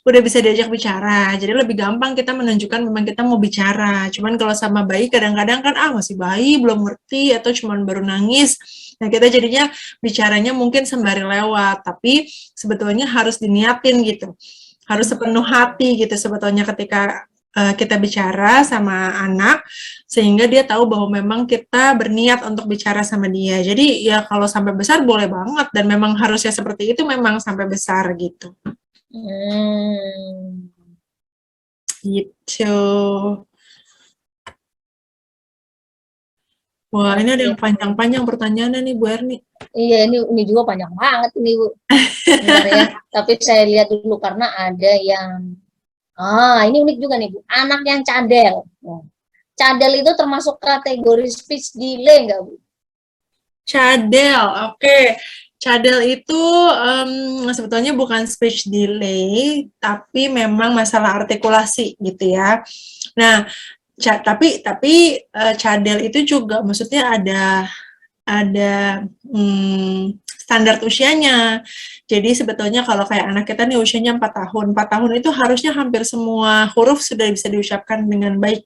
udah bisa diajak bicara. Jadi lebih gampang kita menunjukkan memang kita mau bicara. Cuman kalau sama bayi kadang-kadang kan masih bayi, belum ngerti atau cuman baru nangis. Nah, kita jadinya bicaranya mungkin sembari lewat, tapi sebetulnya harus diniatin gitu. Harus sepenuh hati gitu sebetulnya ketika kita bicara sama anak, sehingga dia tahu bahwa memang kita berniat untuk bicara sama dia. Jadi ya kalau sampai besar boleh banget, dan memang harusnya seperti itu memang sampai besar gitu. Gitu. Wah, ini ada yang panjang-panjang pertanyaannya nih Bu Erni. Iya, ini juga panjang banget ini Bu. Bentar ya, tapi saya lihat dulu karena ada yang ini unik juga nih Bu. Anak yang cadel. Cadel itu termasuk kategori speech delay nggak Bu? Cadel, oke. Cadel itu sebetulnya bukan speech delay, tapi memang masalah artikulasi gitu ya. Nah, tapi cadel itu juga maksudnya ada standar usianya. Jadi sebetulnya kalau kayak anak kita nih usianya 4 tahun. 4 tahun itu harusnya hampir semua huruf sudah bisa diucapkan dengan baik.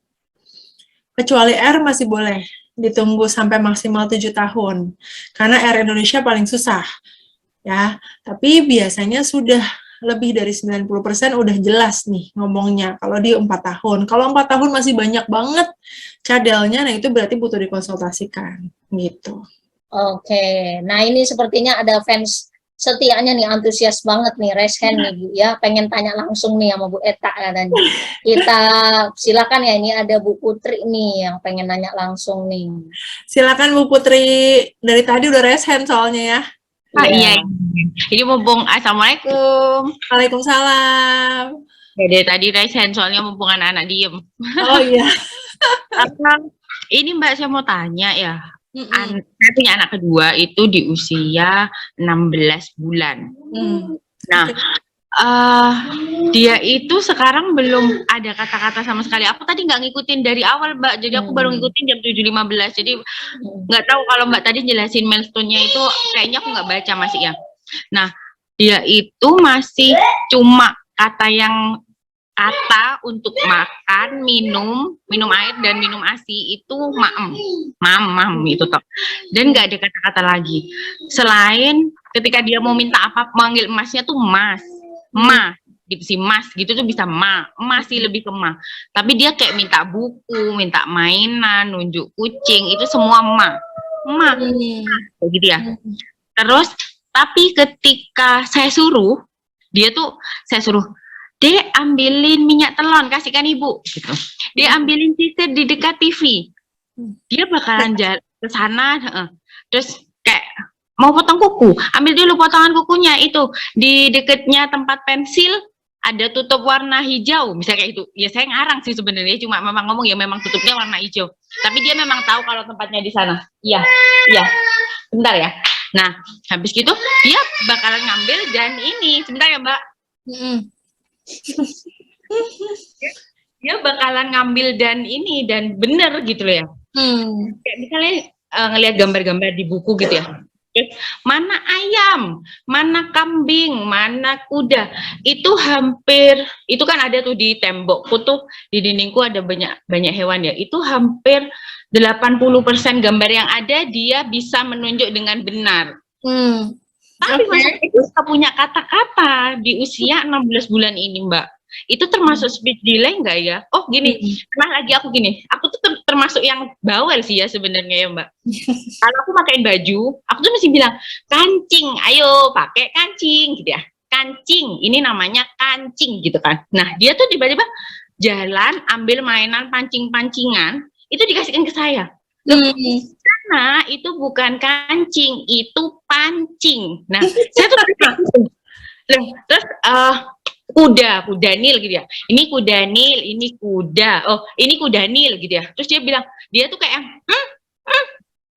Kecuali R masih boleh ditunggu sampai maksimal 7 tahun. Karena R Indonesia paling susah. Ya, tapi biasanya sudah lebih dari 90% udah jelas nih ngomongnya kalau di 4 tahun. Kalau 4 tahun masih banyak banget cadelnya, nah itu berarti butuh dikonsultasikan gitu. Oke, nah ini sepertinya ada fans setianya nih, antusias banget nih, raise hand nih Bu ya, pengen tanya langsung nih sama Bu Eta katanya. Kita silakan ya, ini ada Bu Putri nih yang pengen nanya langsung nih. Silakan Bu Putri, dari tadi udah raise hand soalnya ya. Iya. Ini mumpung assalamualaikum. Waalaikumsalam. Dari tadi raise hand soalnya mumpung anak-anak diem. Oh iya. Ini Mbak, saya mau tanya ya. Saya punya anak kedua itu di usia 16 bulan. Nah, dia itu sekarang belum ada kata-kata sama sekali. Aku tadi nggak ngikutin dari awal Mbak, jadi aku baru ngikutin jam 7.15. Jadi nggak tahu kalau Mbak tadi jelasin milestone-nya itu, kayaknya aku nggak baca masih ya. Nah, dia itu masih cuma kata untuk makan, minum air dan minum ASI itu mam itu toh. Dan nggak ada kata-kata lagi. Selain ketika dia mau minta apa, manggil emasnya tuh mas, si mas gitu tuh bisa masih lebih ke ma. Tapi dia kayak minta buku, minta mainan, nunjuk kucing, itu semua ma kayak gitu ya. Terus tapi ketika saya suruh Dek, ambilin minyak telon, kasihkan ibu gitu. Dia ambilin sisir di dekat TV, dia bakalan jalan ke sana, terus kayak mau potong kuku, ambil dulu potongan kukunya, itu di dekatnya tempat pensil ada tutup warna hijau, misalnya kayak itu. Ya saya ngarang sih sebenarnya, cuma memang ngomong ya memang tutupnya warna hijau, tapi dia memang tahu kalau tempatnya di sana. Iya, bentar ya. Nah, habis gitu dia bakalan ngambil dan ini, sebentar ya Mbak. Dia bakalan ngambil dan ini, dan bener gitu loh ya. Kayak misalnya ngelihat gambar-gambar di buku gitu ya. Mana ayam, mana kambing, mana kuda. Itu hampir, itu kan ada tuh di tembokku tuh, di dindingku ada banyak hewan ya. Itu hampir 80% gambar yang ada dia bisa menunjuk dengan benar. Tapi masa itu punya kata-kata di usia 16 bulan ini Mbak. Itu termasuk speech delay enggak ya? Oh gini, pernah lagi aku tuh termasuk yang bawel sih ya sebenarnya ya Mbak. Kalau aku pakai baju, aku tuh mesti bilang kancing, ayo pakai kancing gitu ya. Kancing, ini namanya kancing gitu kan. Nah dia tuh tiba-tiba jalan ambil mainan pancing-pancingan, itu dikasihkan ke saya. Karena itu bukan kancing, itu pancing. Nah, saya tuh Terus kuda nil gitu ya. Ini kuda nil, ini kuda. Oh, ini kuda nil gitu ya. Terus dia bilang, dia tuh kayak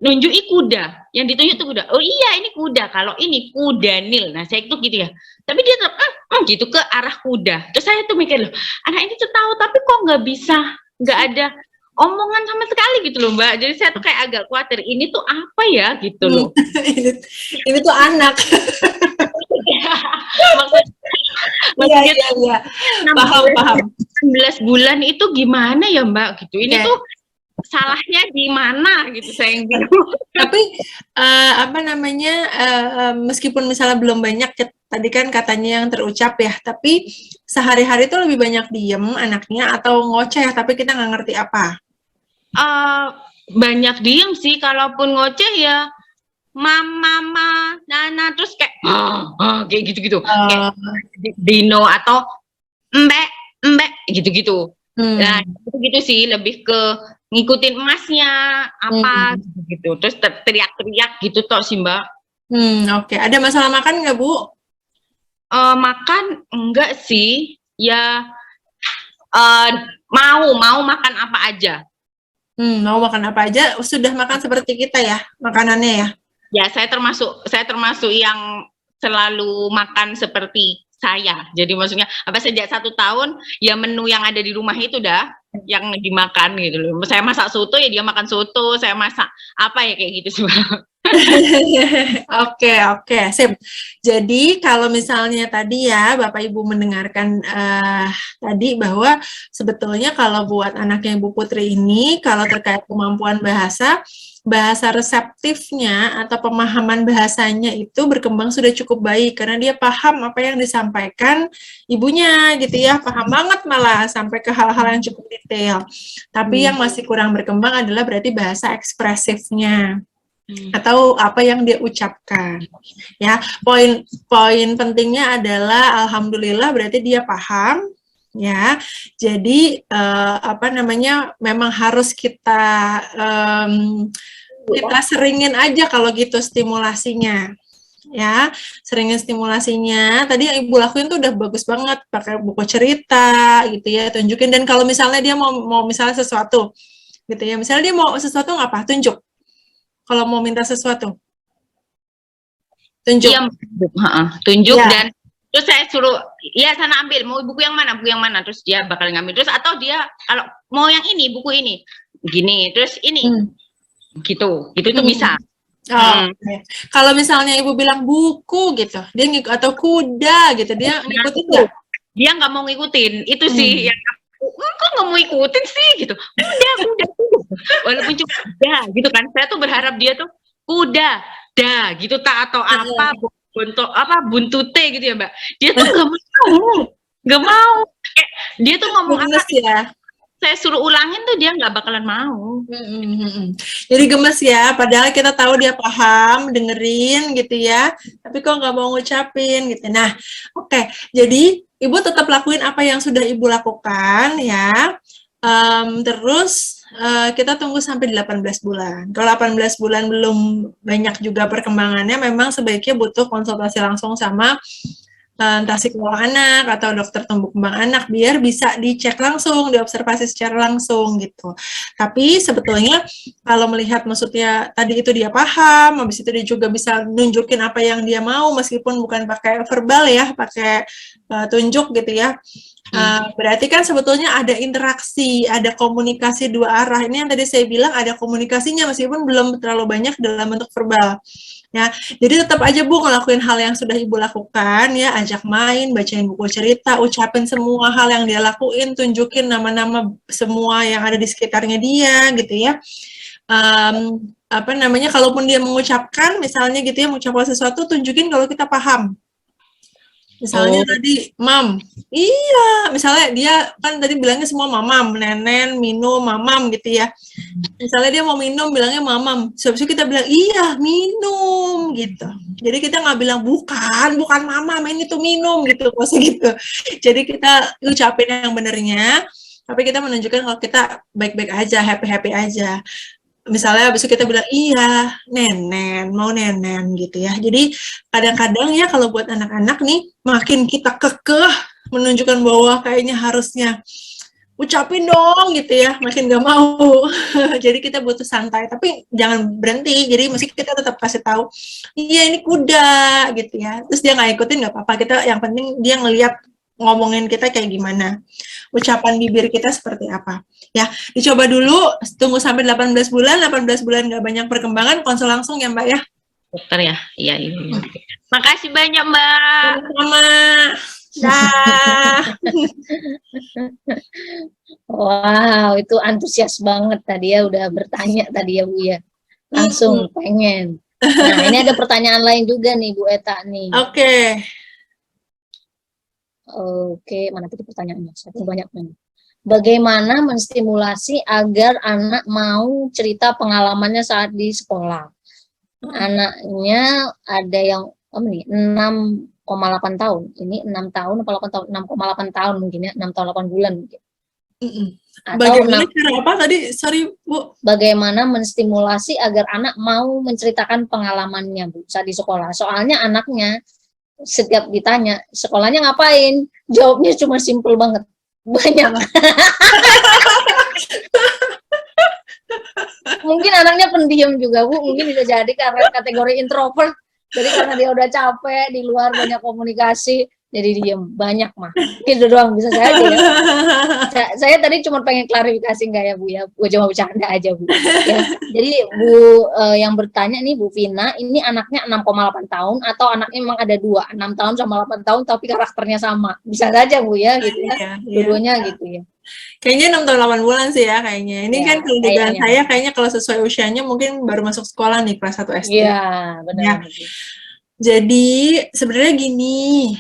nunjuki kuda. Yang ditunjuk tuh kuda. Oh iya, ini kuda. Kalau ini kuda nil. Nah, saya itu gitu ya. Tapi dia tetap gitu ke arah kuda. Terus saya tuh mikir loh, anak ini tuh tahu tapi kok nggak ada omongan sama sekali gitu loh, Mbak. Jadi saya tuh kayak agak khawatir. Ini tuh apa ya gitu loh. ini tuh anak. Maksudnya Iya. Paham. 16 bulan itu gimana ya Mbak gitu. Ini tuh salahnya di mana gitu saya yang bingung. Tapi meskipun misalnya belum banyak tadi kan katanya yang terucap ya, tapi sehari-hari itu lebih banyak diem anaknya atau ngoceh tapi kita nggak ngerti apa? Banyak diem sih, kalaupun ngoceh ya mama, nana, terus kayak kayak gitu-gitu. Kayak Dino atau mbak gitu-gitu. Nah, gitu sih, lebih ke ngikutin emasnya apa gitu. Terus teriak-teriak gitu toh sih, Mbak. Oke. Ada masalah makan nggak, Bu? Makan enggak sih. Ya mau makan apa aja. Mau makan apa aja, sudah makan seperti kita ya, makanannya ya? Ya, saya termasuk yang selalu makan seperti saya. Jadi maksudnya sejak 1 tahun ya menu yang ada di rumah itu dah yang dimakan gitu loh. Saya masak soto ya dia makan soto, saya masak apa ya kayak gitu sih. Oke, sip. Jadi kalau misalnya tadi ya Bapak Ibu mendengarkan tadi bahwa sebetulnya kalau buat anaknya Ibu Putri ini, kalau terkait kemampuan bahasa reseptifnya atau pemahaman bahasanya itu berkembang sudah cukup baik karena dia paham apa yang disampaikan ibunya gitu ya, paham banget malah sampai ke hal-hal yang cukup detail. Tapi yang masih kurang berkembang adalah berarti bahasa ekspresifnya atau apa yang dia ucapkan ya. Poin pentingnya adalah alhamdulillah berarti dia paham ya. Jadi memang harus kita seringin aja kalau gitu stimulasinya ya, seringin stimulasinya. Tadi yang Ibu lakuin tuh udah bagus banget, pakai buku cerita gitu ya, tunjukin. Dan kalau misalnya dia mau misalnya sesuatu gitu ya, misalnya dia mau sesuatu ngapa, tunjuk. Kalau mau minta sesuatu, tunjuk. Iya, tunjuk ya. Dan terus saya suruh, ya sana ambil, mau buku yang mana, terus dia bakal ngambil. Terus atau dia kalau mau yang ini, buku ini, gini, terus ini, gitu tuh bisa. Okay. Kalau misalnya Ibu bilang buku gitu, dia atau kuda gitu, dia ngikutin nggak? Dia nggak mau ngikutin, itu sih yang kok nggak mau ikutin sih gitu. Kuda. Walaupun cuma kuda gitu kan, saya tuh berharap dia tuh kuda, gitu tak atau apa buntute gitu ya Mbak. Dia tuh nggak mau. Dia tuh ngomong apa ya? Saya suruh ulangin tuh dia nggak bakalan mau. Jadi gemes ya, padahal kita tahu dia paham, dengerin gitu ya, tapi kok nggak mau ngucapin gitu. Nah, oke. Jadi Ibu tetap lakuin apa yang sudah Ibu lakukan ya. Terus kita tunggu sampai 18 bulan. Kalau 18 bulan belum banyak juga perkembangannya, memang sebaiknya butuh konsultasi langsung sama entah psikolog anak atau dokter tumbuh kembang anak biar bisa dicek langsung, diobservasi secara langsung gitu. Tapi sebetulnya kalau melihat maksudnya tadi itu dia paham, habis itu dia juga bisa nunjukin apa yang dia mau meskipun bukan pakai verbal ya, pakai tunjuk gitu ya. Berarti kan sebetulnya ada interaksi, ada komunikasi dua arah. Ini yang tadi saya bilang ada komunikasinya meskipun belum terlalu banyak dalam bentuk verbal. Ya, jadi tetap aja Bu ngelakuin hal yang sudah Ibu lakukan ya, ajak main, bacain buku cerita, ucapin semua hal yang dia lakuin, tunjukin nama-nama semua yang ada di sekitarnya dia gitu ya. Kalaupun dia mengucapkan misalnya gitu ya, mengucapkan sesuatu, tunjukin kalau kita paham. Misalnya tadi, mam, iya, misalnya dia kan tadi bilangnya semua mamam, nenen, minum, mamam gitu ya. Misalnya dia mau minum, bilangnya mamam. Habis itu kita bilang, iya, minum gitu. Jadi kita nggak bilang, bukan mamam, ini tuh minum gitu, maksudnya gitu. Jadi kita ucapin yang benernya, tapi kita menunjukkan kalau kita baik-baik aja, happy-happy aja. misalnya habis itu kita bilang, iya, nenen, mau nenen gitu ya. Jadi kadang-kadang ya kalau buat anak-anak nih, makin kita kekeh menunjukkan bahwa kayaknya harusnya ucapin dong gitu ya, makin gak mau. Jadi kita butuh santai, tapi jangan berhenti. Jadi mesti kita tetap kasih tahu, iya ini kuda gitu ya. Terus dia nggak ikutin nggak apa-apa. Kita yang penting dia ngelihat ngomongin kita kayak gimana, ucapan bibir kita seperti apa. Ya, dicoba dulu, tunggu sampai 18 bulan, 18 bulan nggak banyak perkembangan, konsul langsung ya Mbak ya. Dokter ya, iya. Makasih banyak Mbak. Sama-sama. Dah. Wow, itu antusias banget tadi ya, udah bertanya tadi ya Bu ya. Langsung pengen. Nah, ini ada pertanyaan lain juga nih Bu Eta nih. Oke, mana tadi pertanyaannya? Saya banyak nih. Bagaimana menstimulasi agar anak mau cerita pengalamannya saat di sekolah? Anaknya ada yang 6,8 tahun. Ini 6 tahun atau 8 tahun? 6,8 tahun mungkin ya, 6 tahun 8 bulan mungkin. Bagaimana cara apa tadi? Sorry Bu. Bagaimana menstimulasi agar anak mau menceritakan pengalamannya Bu saat di sekolah? Soalnya anaknya setiap ditanya sekolahnya ngapain, jawabnya cuma simpel banget, banyak. Mungkin anaknya pendiam juga Bu, mungkin bisa jadi karena kategori introvert, jadi karena dia udah capek di luar banyak komunikasi jadi diem banyak mah. Gitu doang bisa saja ya. Saya tadi cuma pengen klarifikasi enggak ya Bu ya, gue cuma bercanda aja Bu ya. Jadi Bu yang bertanya nih Bu Vina, ini anaknya 6,8 tahun atau anaknya memang ada dua, 6 tahun sama 8 tahun tapi karakternya sama, bisa saja Bu ya gitu ya, dua-duanya gitu ya. Kayaknya 6 tahun 8 bulan sih ya kayaknya. Ini kan kalau dugaan saya kayaknya kalau sesuai usianya mungkin baru masuk sekolah nih kelas 1 SD. Iya, benar. Ya. Jadi sebenarnya gini,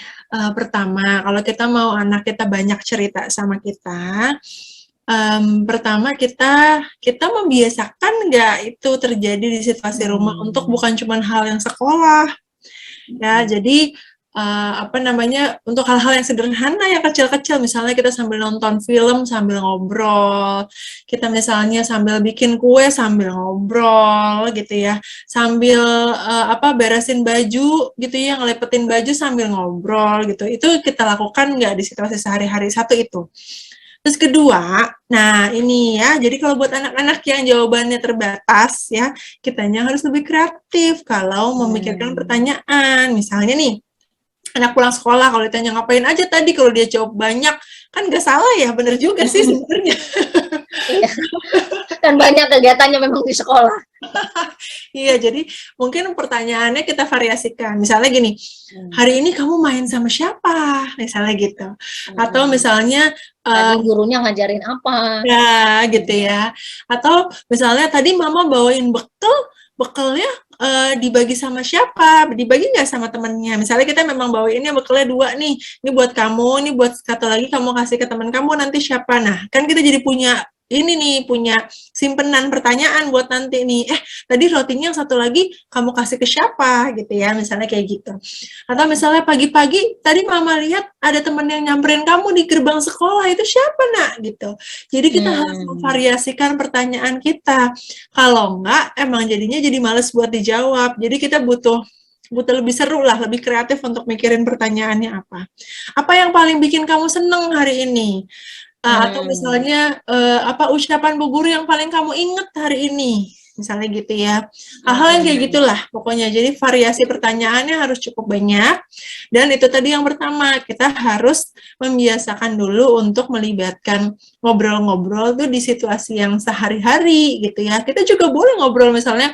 pertama kalau kita mau anak kita banyak cerita sama kita, pertama kita membiasakan nggak itu terjadi di situasi rumah untuk bukan cuma hal yang sekolah. Ya, jadi untuk hal-hal yang sederhana yang kecil-kecil, misalnya kita sambil nonton film sambil ngobrol, kita misalnya sambil bikin kue sambil ngobrol gitu ya, sambil beresin baju gitu ya, ngelepetin baju sambil ngobrol gitu, itu kita lakukan nggak di situasi sehari-hari. Satu itu. Terus kedua, nah ini ya, jadi kalau buat anak-anak yang jawabannya terbatas ya, kitanya harus lebih kreatif kalau memikirkan pertanyaan. Misalnya nih, anak pulang sekolah kalau ditanya ngapain aja tadi, kalau dia jawab banyak, kan nggak salah ya, bener juga sih sebenarnya. Iya. Kan banyak kegiatannya memang di sekolah. Iya, jadi mungkin pertanyaannya kita variasikan. Misalnya gini, hari ini kamu main sama siapa? Misalnya gitu. Atau misalnya tadi gurunya ngajarin apa? Ya, gitu ya. Atau misalnya tadi mama bawain bekalnya dibagi sama siapa? Dibagi nggak sama temennya? Misalnya kita memang bawainnya bekalnya 2 nih. Ini buat kamu, ini buat satu lagi kamu kasih ke teman kamu, nanti siapa? Nah, kan kita jadi punya simpenan pertanyaan buat nanti nih. Tadi rotinya yang satu lagi kamu kasih ke siapa gitu ya, misalnya kayak gitu. Atau misalnya pagi-pagi tadi mama lihat ada teman yang nyamperin kamu di gerbang sekolah, itu siapa nak gitu. Jadi kita harus memvariasikan pertanyaan kita. Kalau enggak emang jadinya jadi males buat dijawab. Jadi kita butuh lebih seru lah, lebih kreatif untuk mikirin pertanyaannya apa. Apa yang paling bikin kamu seneng hari ini? Atau misalnya ucapan bu guru yang paling kamu inget hari ini, misalnya gitu ya. Hal-hal yang kayak gitulah pokoknya. Jadi variasi pertanyaannya harus cukup banyak. Dan itu tadi yang pertama, kita harus membiasakan dulu untuk melibatkan ngobrol-ngobrol tuh di situasi yang sehari-hari gitu ya. Kita juga boleh ngobrol misalnya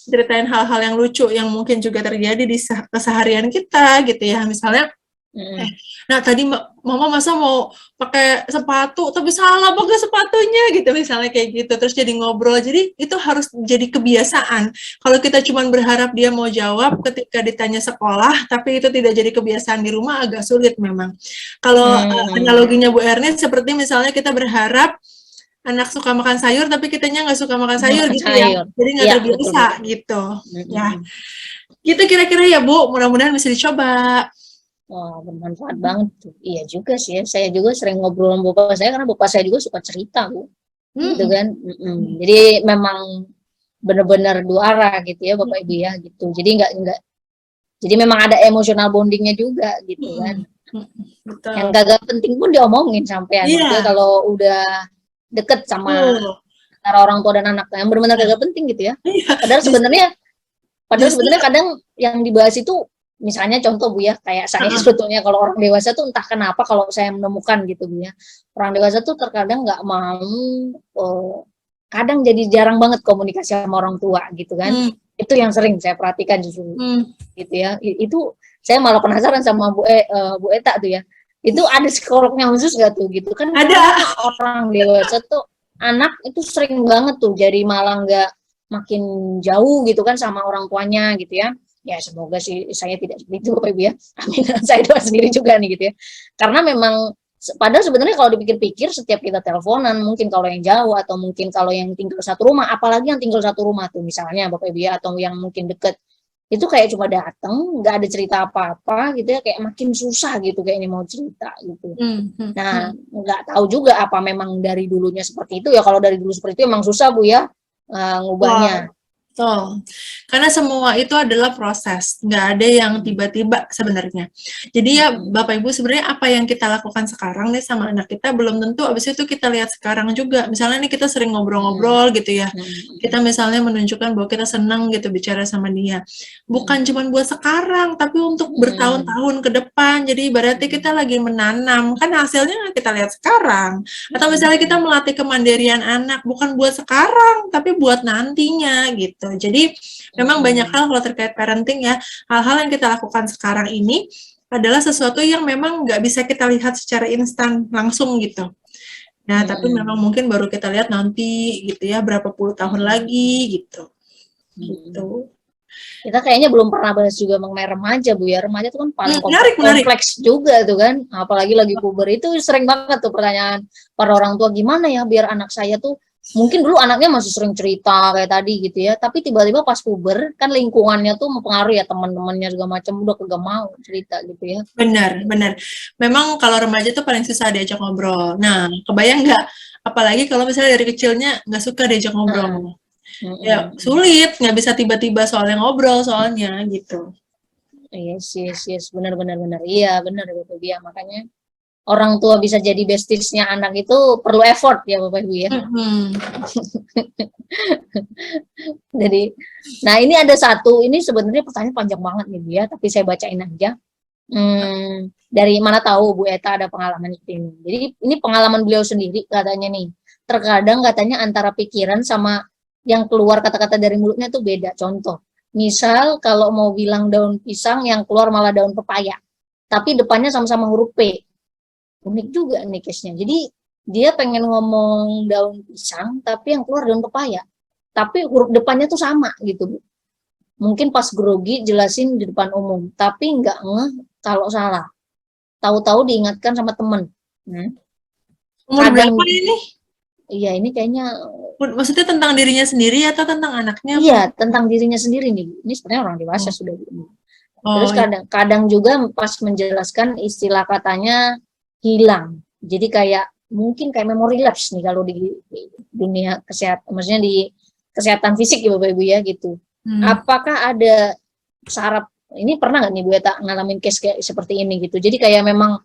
ceritain hal-hal yang lucu yang mungkin juga terjadi di keseharian kita gitu ya. Misalnya nah tadi mama masa mau pakai sepatu tapi salah pakai sepatunya gitu, misalnya kayak gitu. Terus jadi ngobrol, jadi itu harus jadi kebiasaan. Kalau kita cuma berharap dia mau jawab ketika ditanya sekolah tapi itu tidak jadi kebiasaan di rumah, agak sulit memang. Kalau analoginya Bu Ernest seperti misalnya kita berharap anak suka makan sayur tapi kitanya nggak suka makan sayur gitu ya, jadi nggak terbiasa gitu ya. Gitu kira-kira ya Bu, mudah-mudahan bisa dicoba. Wah, bermanfaat banget tuh. Iya juga sih ya. Saya juga sering ngobrol sama bapak saya karena bapak saya juga suka cerita, Bu. Gitu kan. Jadi memang benar-benar dua arah gitu ya Bapak Ibu ya gitu. Jadi jadi memang ada emosional bondingnya juga gitu kan. Betul. Yang kagak penting pun diomongin sampean. Maksudnya Iya, kalau udah deket sama betul. antara orang tua dan anak yang benar-benar kagak penting gitu ya. Iya, Padahal sebenarnya justru kadang yang dibahas itu misalnya contoh Bu ya, kayak saya sebetulnya kalau orang dewasa tuh entah kenapa kalau saya menemukan gitu Bu ya, orang dewasa tuh terkadang nggak mau, kadang jadi jarang banget komunikasi sama orang tua gitu kan. Itu yang sering saya perhatikan justru gitu ya. Itu saya malah penasaran sama Bu Eta tuh ya. Itu ada psikolognya khusus nggak tuh gitu kan? ada. Orang dewasa tuh anak itu sering banget tuh jadi malah nggak makin jauh gitu kan sama orang tuanya gitu ya. Ya semoga sih saya tidak seperti itu Bapak Ibu ya. Amin. Saya doa sendiri juga nih gitu ya. Karena memang padahal sebenarnya kalau dipikir-pikir setiap kita teleponan mungkin kalau yang jauh atau mungkin kalau yang tinggal satu rumah, apalagi yang tinggal satu rumah tuh misalnya Bapak Ibu ya, atau yang mungkin deket itu kayak cuma datang nggak ada cerita apa-apa gitu ya, kayak makin susah gitu kayak ini mau cerita gitu. Nah nggak tahu juga apa memang dari dulunya seperti itu ya. Kalau dari dulu seperti itu emang susah Bu ya ngubahnya. Betul. Karena semua itu adalah proses, nggak ada yang tiba-tiba sebenarnya. Jadi ya Bapak Ibu sebenarnya apa yang kita lakukan sekarang nih sama anak kita belum tentu abis itu kita lihat sekarang juga. Misalnya nih kita sering ngobrol-ngobrol gitu ya, kita misalnya menunjukkan bahwa kita senang gitu bicara sama dia. Bukan cuma buat sekarang, tapi untuk bertahun-tahun ke depan. Jadi berarti kita lagi menanam, kan hasilnya kita lihat sekarang. Atau misalnya kita melatih kemandirian anak, bukan buat sekarang, tapi buat nantinya gitu. Jadi memang banyak hal kalau terkait parenting ya, hal-hal yang kita lakukan sekarang ini adalah sesuatu yang memang nggak bisa kita lihat secara instan langsung gitu. Nah, tapi memang mungkin baru kita lihat nanti gitu ya, berapa puluh tahun lagi gitu. Gitu. Kita kayaknya belum pernah bahas juga mengenai remaja Bu ya. Remaja itu kan paling menarik. kompleks juga tuh kan. Apalagi lagi puber itu sering banget tuh pertanyaan para orang tua, gimana ya biar anak saya tuh, mungkin dulu anaknya masih sering cerita kayak tadi gitu ya, tapi tiba-tiba pas puber kan lingkungannya tuh mempengaruhi ya, teman-temannya juga macam udah kagak mau cerita gitu ya. Benar. Memang kalau remaja tuh paling susah diajak ngobrol. Nah, kebayang nggak? Apalagi kalau misalnya dari kecilnya nggak suka diajak ngobrol. Ya sulit, nggak bisa tiba-tiba soalnya ngobrol soalnya gitu. Yes, benar. Iya benar Bapak Ibu ya, makanya orang tua bisa jadi bestiesnya anak itu perlu effort ya Bapak Ibu ya. Jadi, nah ini ada satu, ini sebenarnya pertanyaan panjang banget nih Bu ya, tapi saya bacain aja. Dari mana tahu Bu Eta ada pengalaman seperti ini. Jadi ini pengalaman beliau sendiri katanya nih. Terkadang katanya antara pikiran sama yang keluar kata-kata dari mulutnya tuh beda. Contoh, misal kalau mau bilang daun pisang yang keluar malah daun pepaya. Tapi depannya sama-sama huruf P. Unik juga nih case-nya. Jadi dia pengen ngomong daun pisang tapi yang keluar daun pepaya. Tapi huruf depannya tuh sama gitu Bu. Mungkin pas grogi jelasin di depan umum, tapi nggak ngeh kalau salah. Tahu-tahu diingatkan sama temen. Umur berapa ini? Iya, ini kayaknya. Maksudnya tentang dirinya sendiri atau tentang anaknya? Iya, tentang dirinya sendiri nih. Ini sebenarnya orang dewasa sudah. Terus kadang juga pas menjelaskan istilah katanya hilang. Jadi kayak mungkin kayak memory lapse nih kalau di dunia kesehatan, maksudnya di kesehatan fisik ya Bapak Ibu ya gitu. Apakah ada saraf, ini pernah nggak nih Bu Eta ngalamin case kayak seperti ini gitu. Jadi kayak memang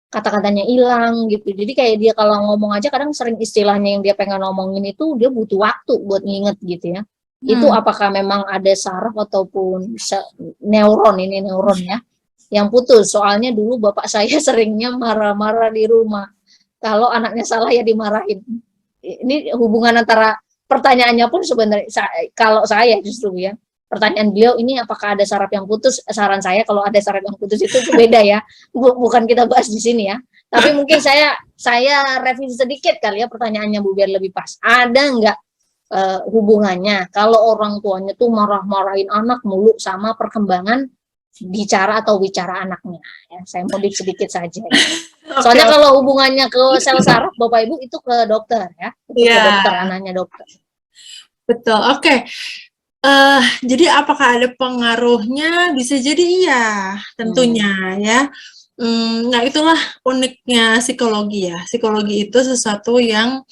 kata-katanya hilang gitu. Jadi kayak dia kalau ngomong aja kadang sering istilahnya yang dia pengen ngomongin itu dia butuh waktu buat nginget gitu ya. Itu apakah memang ada saraf ataupun neuron ya yang putus. Soalnya dulu bapak saya seringnya marah-marah di rumah. Kalau anaknya salah ya dimarahin. Ini hubungan antara pertanyaannya pun sebenarnya kalau saya justru ya. Pertanyaan beliau ini apakah ada saraf yang putus? Saran saya kalau ada saraf yang putus itu beda ya. Bukan kita bahas di sini ya. Tapi mungkin saya revisi sedikit kali ya pertanyaannya Bu biar lebih pas. Ada nggak hubungannya kalau orang tuanya tuh marah-marahin anak mulu sama perkembangan bicara atau bicara anaknya ya. Saya modif sedikit saja ya. Soalnya kalau hubungannya ke sel saraf Bapak Ibu itu ke dokter ya. Ke dokter, anaknya dokter. Betul. Oke. Jadi apakah ada pengaruhnya? Bisa jadi iya, tentunya ya. Nah itulah uniknya psikologi ya. Psikologi itu sesuatu yang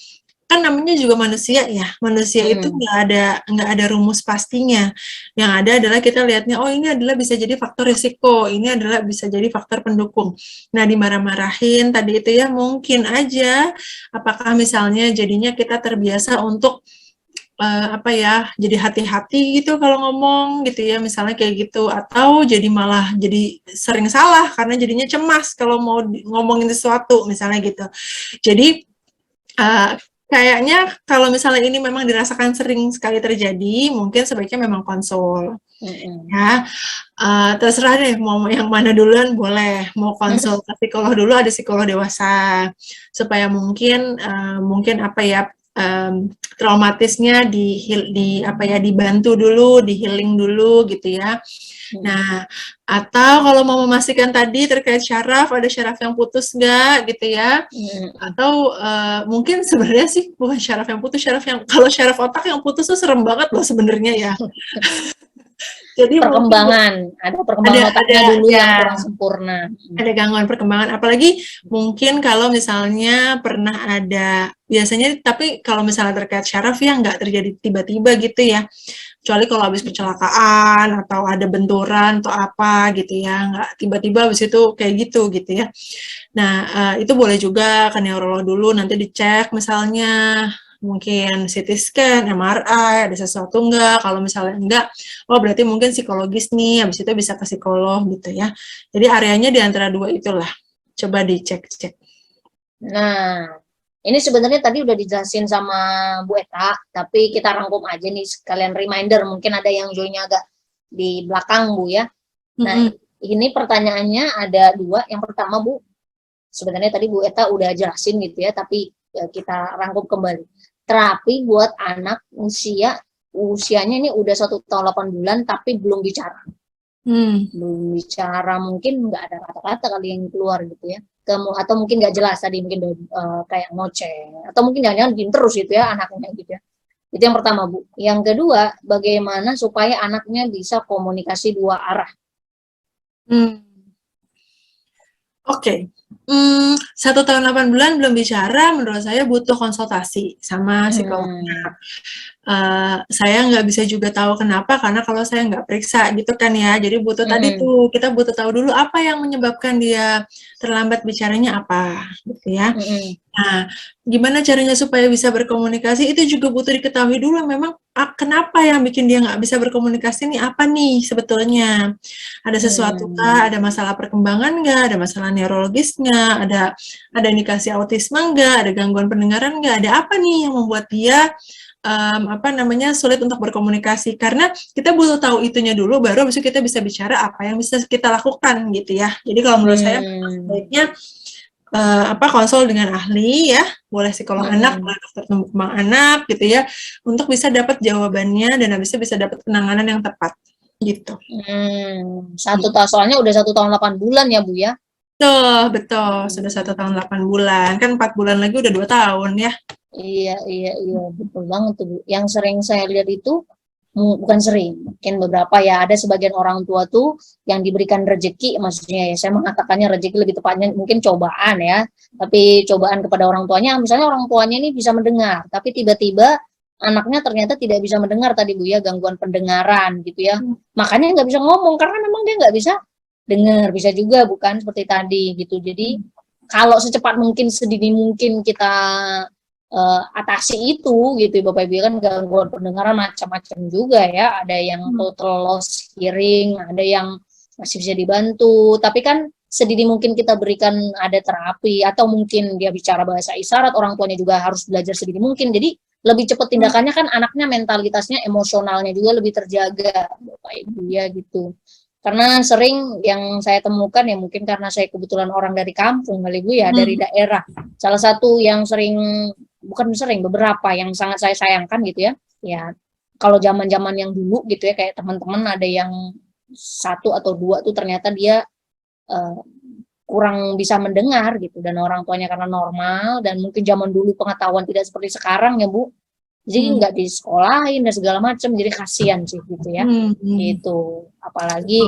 kan namanya juga manusia ya. Manusia itu nggak ada rumus pastinya. Yang ada adalah kita lihatnya, oh ini adalah bisa jadi faktor risiko, ini adalah bisa jadi faktor pendukung. Nah, dimarah-marahin tadi itu ya mungkin aja, apakah misalnya jadinya kita terbiasa untuk jadi hati-hati gitu kalau ngomong gitu ya, misalnya kayak gitu, atau jadi malah jadi sering salah karena jadinya cemas kalau mau ngomongin sesuatu misalnya gitu. Jadi kayaknya kalau misalnya ini memang dirasakan sering sekali terjadi, mungkin sebaiknya memang konsul. Ya, terserah deh mau yang mana duluan boleh, mau konsul ke psikolog dulu, ada psikolog dewasa, supaya mungkin traumatisnya dibantu dulu, di healing dulu gitu ya. Nah, atau kalau mau memastikan tadi terkait syaraf, ada syaraf yang putus nggak gitu ya, atau mungkin sebenarnya sih bukan syaraf yang putus, kalau syaraf otak yang putus tuh serem banget loh sebenarnya ya. Jadi ada perkembangan otaknya dulu yang kurang sempurna. Ada gangguan perkembangan, apalagi mungkin kalau misalnya pernah ada, biasanya tapi kalau misalnya terkait syaraf ya nggak terjadi tiba-tiba gitu ya, kecuali kalau habis kecelakaan atau ada benturan atau apa gitu ya, nggak tiba-tiba habis itu kayak gitu ya. Nah, itu boleh juga ke neurolog dulu, nanti dicek misalnya mungkin CT scan, MRI, ada sesuatu enggak, kalau misalnya enggak, oh berarti mungkin psikologis nih, habis itu bisa ke psikolog gitu ya. Jadi areanya di antara dua itulah, coba dicek-cek. Nah, ini sebenarnya tadi udah dijelasin sama Bu Eta, tapi kita rangkum aja nih sekalian reminder, mungkin ada yang joinnya agak di belakang Bu ya. Nah, ini pertanyaannya ada dua, yang pertama Bu, sebenarnya tadi Bu Eta udah jelasin gitu ya, tapi kita rangkum kembali. Terapi buat anak usianya ini udah 1 tahun 8 bulan tapi belum bicara. Belum bicara, mungkin nggak ada kata-kata kali yang keluar gitu ya. Atau mungkin nggak jelas tadi, mungkin kayak ngoceh, atau mungkin jangan-jangan diem terus gitu ya anaknya gitu ya. Itu yang pertama Bu. Yang kedua, bagaimana supaya anaknya bisa komunikasi 2 arah? Oke. 1 tahun 8 bulan belum bicara, menurut saya butuh konsultasi sama psikolognya. Saya nggak bisa juga tahu kenapa, karena kalau saya nggak periksa gitu kan ya, jadi butuh tadi tuh, kita butuh tahu dulu apa yang menyebabkan dia terlambat bicaranya apa, gitu ya. Nah, gimana caranya supaya bisa berkomunikasi, itu juga butuh diketahui dulu memang kenapa yang bikin dia nggak bisa berkomunikasi nih, apa nih sebetulnya. Ada sesuatu kah, ada masalah perkembangan nggak, ada masalah neurologis nggak, ada indikasi autisme nggak, ada gangguan pendengaran nggak, ada apa nih yang membuat dia sulit untuk berkomunikasi, karena kita butuh tahu itunya dulu, baru habis itu kita bisa bicara apa yang bisa kita lakukan gitu ya. Jadi kalau menurut saya sebaiknya konsul dengan ahli ya, boleh psikolog anak, boleh dokter tumbuh kembang anak gitu ya, untuk bisa dapat jawabannya dan habis itu bisa dapat penanganan yang tepat gitu. 1 tahun, soalnya udah 1 tahun 8 bulan ya Bu ya? Betul, sudah 1 tahun 8 bulan, kan 4 bulan lagi udah 2 tahun ya. Iya, betul banget tuh Bu. Yang sering saya lihat itu, bukan sering, mungkin beberapa ya, ada sebagian orang tua tuh yang diberikan rezeki, maksudnya ya, saya mengatakannya rezeki lebih tepatnya mungkin cobaan ya, tapi cobaan kepada orang tuanya, misalnya orang tuanya ini bisa mendengar, tapi tiba-tiba anaknya ternyata tidak bisa mendengar tadi Bu ya, gangguan pendengaran gitu ya, makanya nggak bisa ngomong, karena memang dia nggak bisa dengar, bisa juga bukan seperti tadi gitu. Jadi kalau secepat mungkin, sedini mungkin kita atasi itu gitu Bapak Ibu, kan gangguan pendengaran macam-macam juga ya, ada yang total loss hearing, ada yang masih bisa dibantu, tapi kan sedini mungkin kita berikan ada terapi, atau mungkin dia bicara bahasa isyarat, orang tuanya juga harus belajar sedini mungkin, jadi lebih cepat tindakannya, kan anaknya mentalitasnya, emosionalnya juga lebih terjaga Bapak Ibu ya gitu. Karena sering yang saya temukan ya, mungkin karena saya kebetulan orang dari kampung kali Bu ya, dari daerah, salah satu yang beberapa yang sangat saya sayangkan gitu ya, ya kalau zaman-zaman yang dulu gitu ya, kayak teman-teman ada yang 1 atau 2 tuh ternyata dia kurang bisa mendengar gitu, dan orang tuanya karena normal, dan mungkin zaman dulu pengetahuan tidak seperti sekarang ya Bu, jadi nggak disekolahin dan segala macam, jadi kasihan sih gitu ya. Gitu, apalagi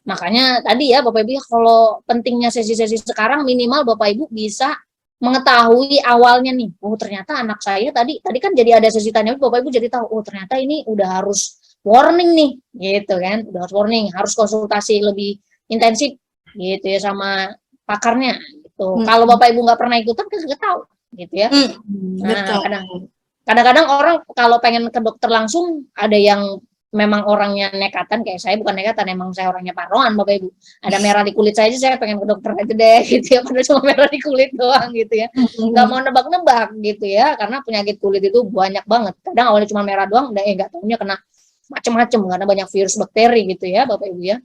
makanya tadi ya Bapak Ibu, kalau pentingnya sesi-sesi sekarang, minimal Bapak Ibu bisa mengetahui awalnya nih, oh ternyata anak saya tadi kan jadi ada sesi tanya, Bapak Ibu jadi tahu, oh ternyata ini udah harus warning nih, gitu kan, udah harus warning, harus konsultasi lebih intensif, gitu ya sama pakarnya, gitu. Kalau Bapak Ibu nggak pernah ikutan kan nggak tahu, gitu ya. Nah, Betul. kadang-kadang orang kalau pengen ke dokter langsung, ada yang memang orangnya nekatan, kayak saya bukan nekatan, emang saya orangnya parnoan Bapak Ibu. Ada merah di kulit saya pengen ke dokter aja deh gitu ya, padahal cuma merah di kulit doang gitu ya. Nggak mau nebak-nebak gitu ya, karena penyakit kulit itu banyak banget. Kadang awalnya cuma merah doang, udah nggak tahunya kena macem-macem karena banyak virus bakteri gitu ya Bapak Ibu ya.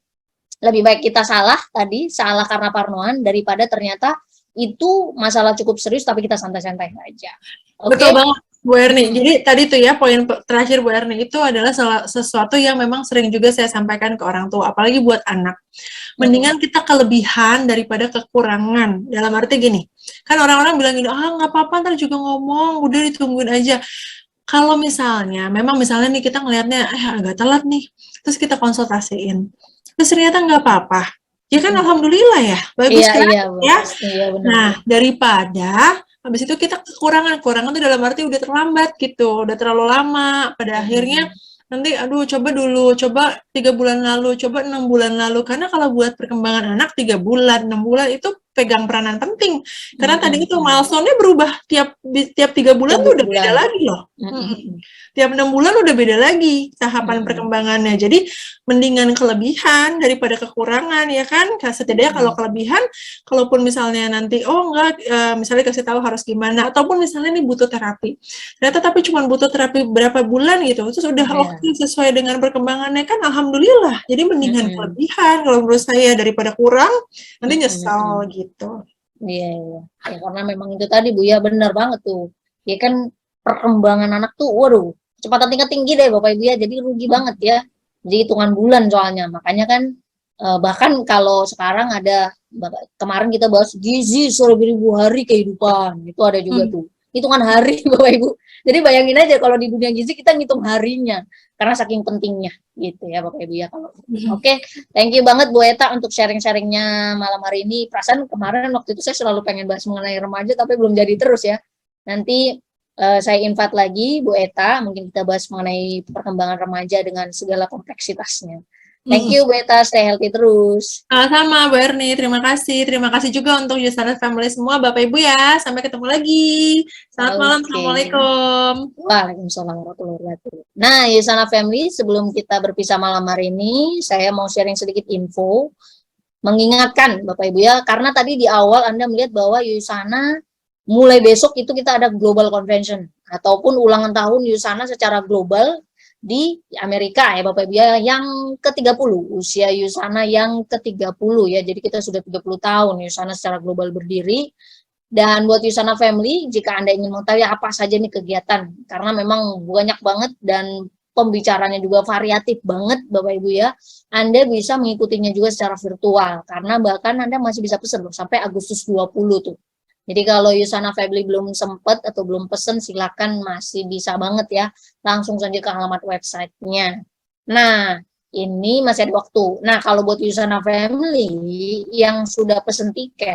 Lebih baik kita salah karena parnoan daripada ternyata itu masalah cukup serius tapi kita santai-santai aja. Betul banget Bu Erni. Jadi tadi tuh ya poin terakhir Bu Erni itu adalah sesuatu yang memang sering juga saya sampaikan ke orang tua, apalagi buat anak. Mendingan kita kelebihan daripada kekurangan. Dalam arti gini, kan orang-orang bilang gini, nggak apa-apa ntar juga ngomong, udah ditungguin aja. Kalau memang misalnya nih kita ngelihatnya agak telat nih, terus kita konsultasiin, terus ternyata nggak apa-apa, ya kan alhamdulillah ya, bagus kan ya. Iya, benar. Nah daripada habis itu kita kekurangan tuh dalam arti udah terlambat gitu, udah terlalu lama, pada akhirnya nanti coba 3 bulan lalu, coba 6 bulan lalu, karena kalau buat perkembangan anak 3 bulan, 6 bulan itu pegang peranan penting, karena tadi itu milestone-nya berubah tiap 3 bulan tuh udah beda lagi loh. Tiap 6 bulan udah beda lagi tahapan perkembangannya. Jadi mendingan kelebihan daripada kekurangan ya kan. Setidaknya kalau kelebihan, kalaupun misalnya nanti misalnya kasih tahu harus gimana, ataupun misalnya nih butuh terapi. Ternyata tapi cuma butuh terapi berapa bulan gitu. Terus udah oke sesuai dengan perkembangannya kan alhamdulillah. Jadi mendingan kelebihan kalau menurut saya daripada kurang, nanti nyesel gitu. Iya. Ya, karena memang itu tadi Bu ya, benar banget tuh. Ya kan perkembangan anak tuh waduh, kecepatan tingkat tinggi deh Bapak Ibu ya. Jadi rugi banget ya. Jadi hitungan bulan soalnya. Makanya kan bahkan kalau sekarang ada kemarin kita bahas gizi 1000 hari kehidupan. Itu ada juga tuh. Hitungan hari Bapak Ibu. Jadi bayangin aja kalau di dunia gizi kita ngitung harinya karena saking pentingnya gitu ya Bapak Ibu ya. Oke, thank you banget Bu Eta untuk sharing-sharingnya malam hari ini. Perasaan kemarin waktu itu saya selalu pengen bahas mengenai remaja tapi belum jadi terus ya. Nanti saya invite lagi Bu Eta, mungkin kita bahas mengenai perkembangan remaja dengan segala kompleksitasnya. Thank you Bu Eta, stay healthy terus. Sama Bu Erni, terima kasih. Terima kasih juga untuk Yusana Family semua, Bapak Ibu ya. Sampai ketemu lagi. Selamat malam, Assalamualaikum. Waalaikumsalam warahmatullahi wabarakatuh. Nah, Yusana Family, sebelum kita berpisah malam hari ini, saya mau sharing sedikit info. Mengingatkan Bapak Ibu ya, karena tadi di awal Anda melihat bahwa Yusana mulai besok itu kita ada Global Convention ataupun ulangan tahun Yusana secara global di Amerika ya Bapak Ibu ya, yang ke-30, usia Yusana yang ke-30 ya. Jadi kita sudah 30 tahun Yusana secara global berdiri. Dan buat Yusana Family, jika Anda ingin mengetahui apa saja nih kegiatan, karena memang banyak banget dan pembicaranya juga variatif banget Bapak Ibu ya, Anda bisa mengikutinya juga secara virtual, karena bahkan Anda masih bisa pesan loh, sampai Agustus 20 tuh. Jadi kalau Yusana Family belum sempat atau belum pesen, silakan masih bisa banget ya, langsung saja ke alamat websitenya. Nah, ini masih ada waktu. Nah, kalau buat Yusana Family yang sudah pesen tiket,